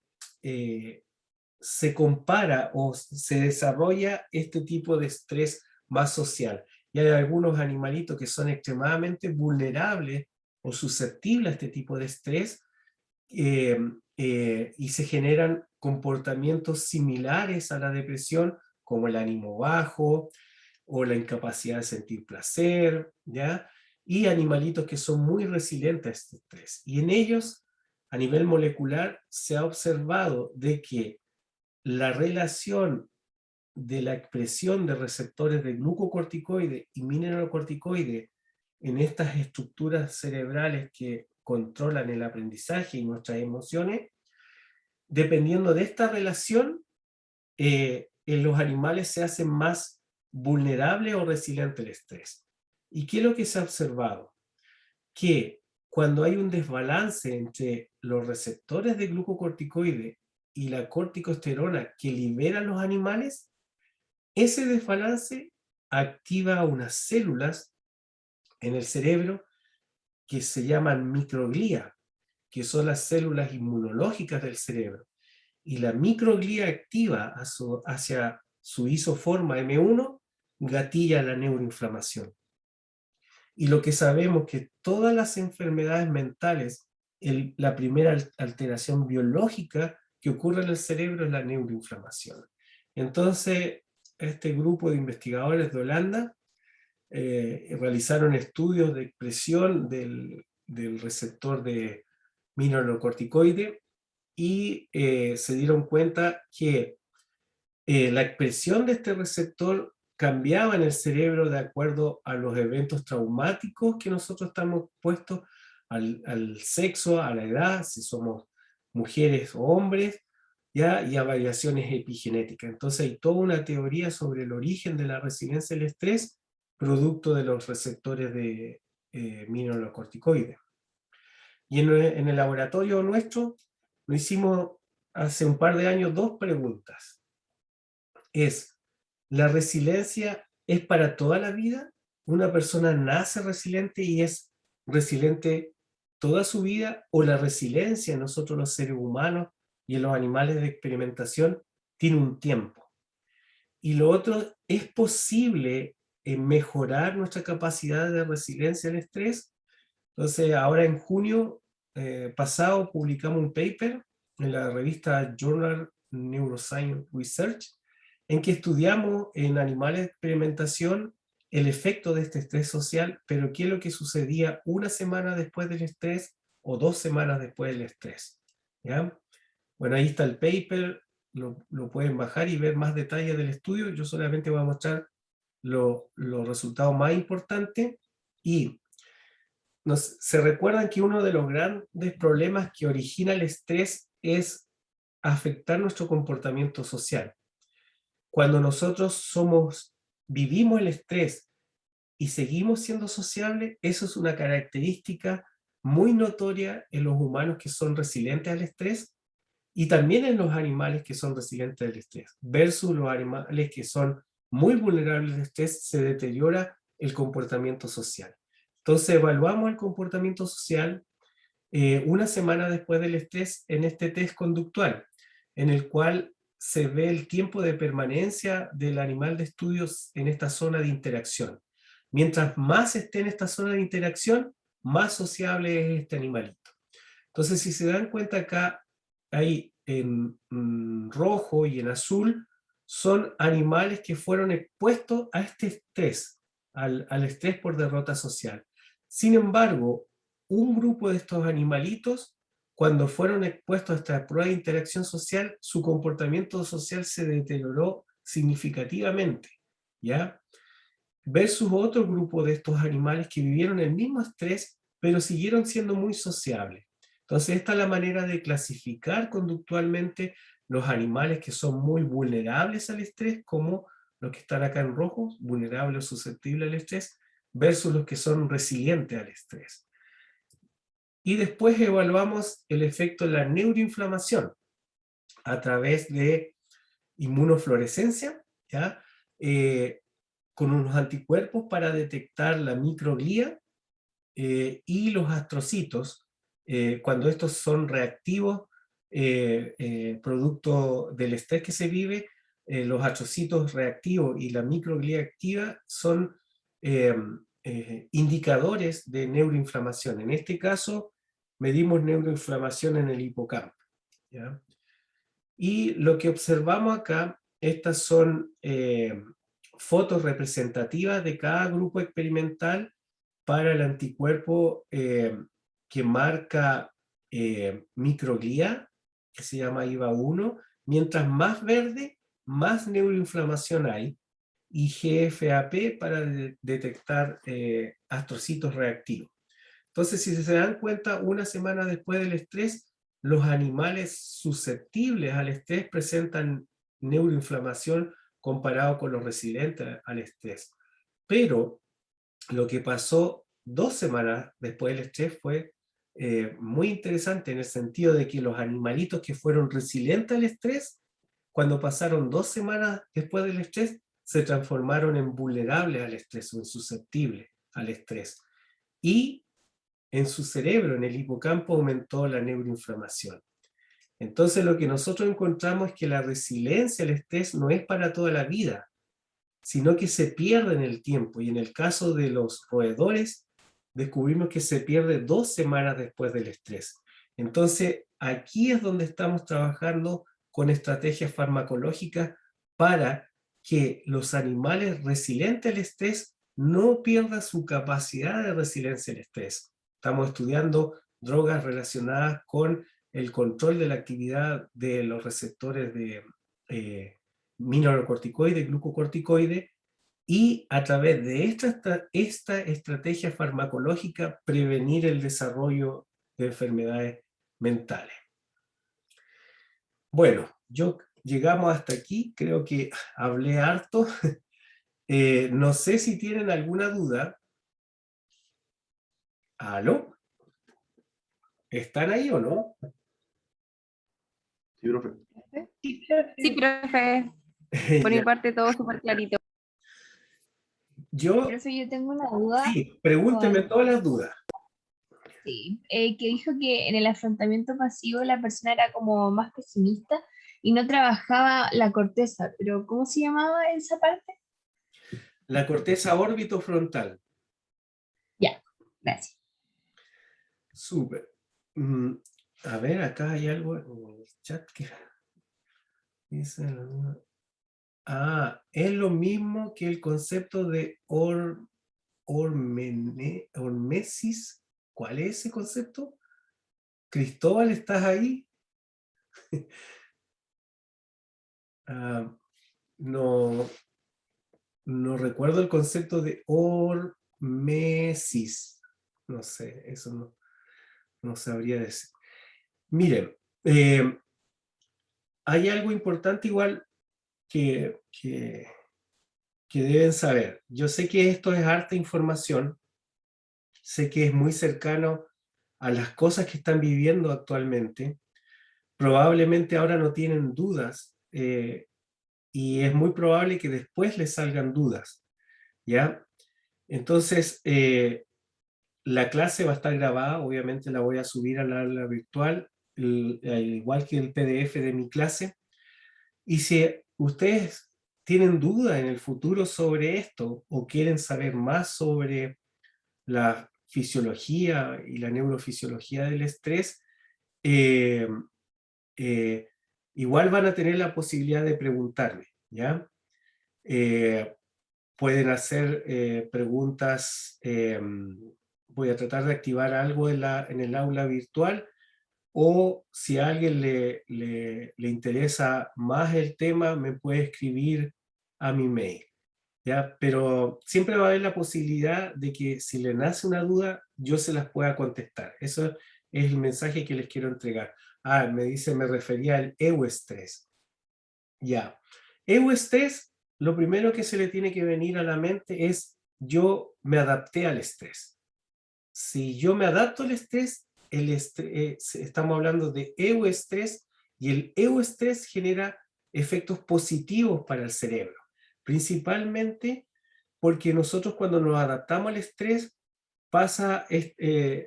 Speaker 1: se compara o se desarrolla este tipo de estrés más social. Y hay algunos animalitos que son extremadamente vulnerables o susceptibles a este tipo de estrés, y se generan comportamientos similares a la depresión, como el ánimo bajo o la incapacidad de sentir placer, ¿ya? Y animalitos que son muy resilientes a este estrés. Y en ellos, a nivel molecular, se ha observado de que la relación de la expresión de receptores de glucocorticoide y mineralocorticoide en estas estructuras cerebrales que controlan el aprendizaje y nuestras emociones, dependiendo de esta relación, en los animales se hacen más vulnerables o resilientes al estrés. ¿Y qué es lo que se ha observado? Que cuando hay un desbalance entre los receptores de glucocorticoide y la corticosterona que liberan los animales, ese desbalance activa unas células en el cerebro que se llaman microglía, que son las células inmunológicas del cerebro. Y la microglía activa hacia su isoforma M1 gatilla la neuroinflamación. Y lo que sabemos que todas las enfermedades mentales, la primera alteración biológica que ocurre en el cerebro es la neuroinflamación. Entonces, este grupo de investigadores de Holanda realizaron estudios de expresión del receptor de mineralocorticoide, y se dieron cuenta que la expresión de este receptor cambiaba en el cerebro de acuerdo a los eventos traumáticos que nosotros estamos expuestos, al sexo, a la edad, si somos mujeres o hombres, ¿ya? Y a variaciones epigenéticas. Entonces hay toda una teoría sobre el origen de la resiliencia al estrés, producto de los receptores de mineralocorticoides. Y en el laboratorio nuestro lo hicimos hace un par de años dos preguntas. ¿La resiliencia es para toda la vida? ¿Una persona nace resiliente y es resiliente toda su vida? ¿O la resiliencia en nosotros los seres humanos y en los animales de experimentación tiene un tiempo? Y lo otro, ¿es posible mejorar nuestra capacidad de resiliencia al estrés? Entonces, ahora en junio pasado publicamos un paper en la revista Journal Neuroscience Research, en que estudiamos en animales de experimentación el efecto de este estrés social, pero qué es lo que sucedía una semana después del estrés o 2 semanas después del estrés. ¿Ya? Bueno, ahí está el paper, lo pueden bajar y ver más detalles del estudio. Yo solamente voy a mostrar los resultados más importantes. Y se recuerdan que uno de los grandes problemas que origina el estrés es afectar nuestro comportamiento social. Cuando nosotros vivimos el estrés y seguimos siendo sociables, eso es una característica muy notoria en los humanos que son resilientes al estrés, y también en los animales que son resilientes al estrés, versus los animales que son muy vulnerables al estrés, se deteriora el comportamiento social. Entonces evaluamos el comportamiento social una semana después del estrés en este test conductual, en el cual se ve el tiempo de permanencia del animal de estudios en esta zona de interacción. Mientras más esté en esta zona de interacción, más sociable es este animalito. Entonces, si se dan cuenta acá, ahí en rojo y en azul, son animales que fueron expuestos a este estrés, al estrés por derrota social. Sin embargo, un grupo de estos animalitos, cuando fueron expuestos a esta prueba de interacción social, su comportamiento social se deterioró significativamente, ¿ya? Versus otro grupo de estos animales que vivieron el mismo estrés, pero siguieron siendo muy sociables. Entonces, esta es la manera de clasificar conductualmente los animales que son muy vulnerables al estrés, como los que están acá en rojo, vulnerables o susceptibles al estrés, versus los que son resilientes al estrés. Y después evaluamos el efecto de la neuroinflamación a través de inmunofluorescencia, ¿ya? Con unos anticuerpos para detectar la microglía y los astrocitos, cuando estos son reactivos, producto del estrés que se vive, los astrocitos reactivos y la microglía activa son indicadores de neuroinflamación. En este caso, medimos neuroinflamación en el hipocampo, ¿ya? Y lo que observamos acá, estas son fotos representativas de cada grupo experimental para el anticuerpo que marca microglía, que se llama IVA1. Mientras más verde, más neuroinflamación hay, y GFAP para detectar astrocitos reactivos. Entonces, si se dan cuenta, una semana después del estrés, los animales susceptibles al estrés presentan neuroinflamación comparado con los resilientes al estrés. Pero lo que pasó 2 semanas después del estrés fue muy interesante, en el sentido de que los animalitos que fueron resilientes al estrés, cuando pasaron 2 semanas después del estrés, se transformaron en vulnerables al estrés o en susceptibles al estrés. Y en su cerebro, en el hipocampo, aumentó la neuroinflamación. Entonces lo que nosotros encontramos es que la resiliencia al estrés no es para toda la vida, sino que se pierde en el tiempo. Y en el caso de los roedores, descubrimos que se pierde 2 semanas después del estrés. Entonces, aquí es donde estamos trabajando con estrategias farmacológicas para que los animales resilientes al estrés no pierdan su capacidad de resiliencia al estrés. Estamos estudiando drogas relacionadas con el control de la actividad de los receptores de mineralocorticoide, glucocorticoide, y a través de esta estrategia farmacológica prevenir el desarrollo de enfermedades mentales. Bueno, llegamos hasta aquí, creo que hablé harto. No sé si tienen alguna duda. ¿Aló? ¿Están ahí o no?
Speaker 3: Sí, profe.
Speaker 5: Sí, profe. Por mi parte todo súper clarito.
Speaker 2: Profe, yo tengo una duda.
Speaker 1: Sí, pregúnteme todas las dudas.
Speaker 2: Sí, que dijo que en el afrontamiento pasivo la persona era como más pesimista y no trabajaba la corteza, pero ¿cómo se llamaba esa parte?
Speaker 1: La corteza órbito-frontal.
Speaker 2: Ya, gracias.
Speaker 1: Súper. A ver, acá hay algo en el chat que dice... es lo mismo que el concepto de hormesis. ¿Cuál es ese concepto? Cristóbal, ¿estás ahí? No recuerdo el concepto de hormesis. No sé, eso no sabría decir. Miren, hay algo importante igual que deben saber. Yo sé que esto es harta información, sé que es muy cercano a las cosas que están viviendo actualmente, probablemente ahora no tienen dudas, y es muy probable que después les salgan dudas, ¿ya? Entonces, la clase va a estar grabada, obviamente la voy a subir al aula virtual, al igual que el PDF de mi clase. Y si ustedes tienen duda en el futuro sobre esto o quieren saber más sobre la fisiología y la neurofisiología del estrés, eh, eh, igual van a tener la posibilidad de preguntarme, ¿ya? Eh, pueden hacer preguntas. Voy a tratar de activar algo en el aula virtual, o si a alguien le interesa más el tema, me puede escribir a mi mail, ¿ya? Pero siempre va a haber la posibilidad de que si le nace una duda, yo se las pueda contestar. Eso es el mensaje que les quiero entregar. Me dice, me refería al euestrés. Ya. Euestrés, lo primero que se le tiene que venir a la mente es: yo me adapté al estrés. Si yo me adapto al estrés, estamos hablando de euestrés, y el euestrés genera efectos positivos para el cerebro, principalmente porque nosotros, cuando nos adaptamos al estrés,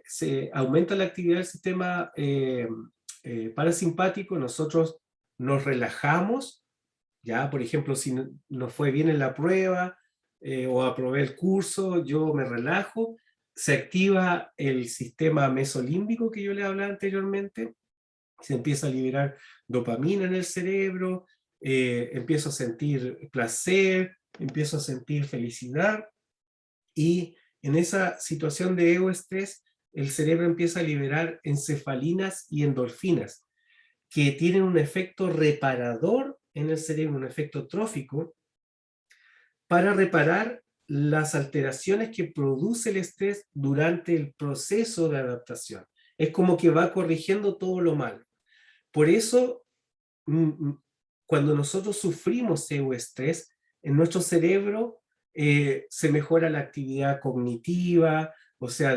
Speaker 1: se aumenta la actividad del sistema parasimpático, nosotros nos relajamos, ya, por ejemplo, si nos fue bien en la prueba, o aprobé el curso, yo me relajo, se activa el sistema mesolímbico que yo le hablaba anteriormente, se empieza a liberar dopamina en el cerebro, empiezo a sentir placer, empiezo a sentir felicidad, y en esa situación de euestrés, el cerebro empieza a liberar encefalinas y endorfinas, que tienen un efecto reparador en el cerebro, un efecto trófico, para reparar las alteraciones que produce el estrés durante el proceso de adaptación. Es como que va corrigiendo todo lo malo. Por eso, cuando nosotros sufrimos euestrés, en nuestro cerebro se mejora la actividad cognitiva, o sea,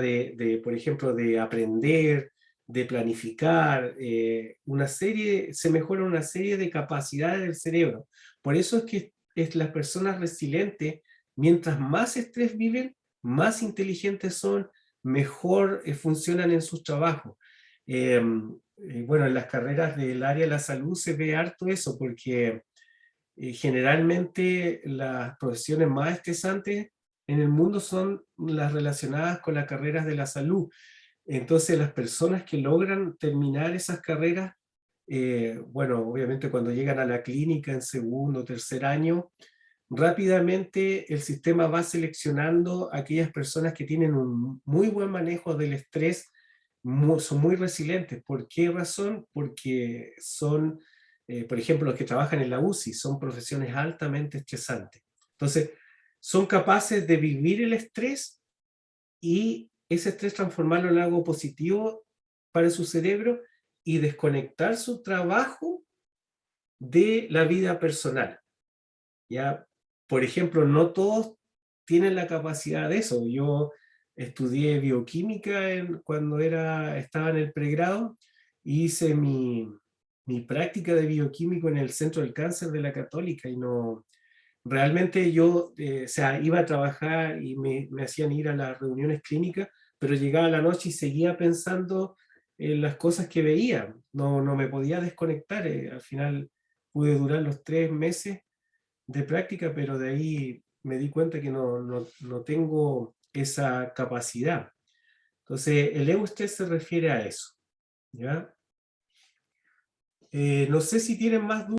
Speaker 1: por ejemplo, de aprender, de planificar, se mejora una serie de capacidades del cerebro. Por eso es que las personas resilientes, mientras más estrés viven, más inteligentes son, mejor funcionan en sus trabajos. Bueno, en las carreras del área de la salud se ve harto eso, porque generalmente las profesiones más estresantes en el mundo son las relacionadas con las carreras de la salud. Entonces, las personas que logran terminar esas carreras, bueno, obviamente cuando llegan a la clínica en segundo o tercer año, rápidamente el sistema va seleccionando a aquellas personas que tienen un muy buen manejo del estrés, son muy resilientes. ¿Por qué razón? Porque son, por ejemplo, los que trabajan en la UCI, son profesiones altamente estresantes. Entonces, son capaces de vivir el estrés y ese estrés transformarlo en algo positivo para su cerebro, y desconectar su trabajo de la vida personal. ¿Ya? Por ejemplo, no todos tienen la capacidad de eso. Yo estudié bioquímica cuando estaba en el pregrado, y hice mi práctica de bioquímico en el Centro del Cáncer de la Católica, y no, realmente yo, o sea, iba a trabajar y me hacían ir a las reuniones clínicas, pero llegaba la noche y seguía pensando en las cosas que veía. No me podía desconectar. Al final pude durar los 3 meses de práctica, pero de ahí me di cuenta que no tengo esa capacidad. Entonces, el eustrés se refiere a eso, ¿ya? No sé si tienen más dudas.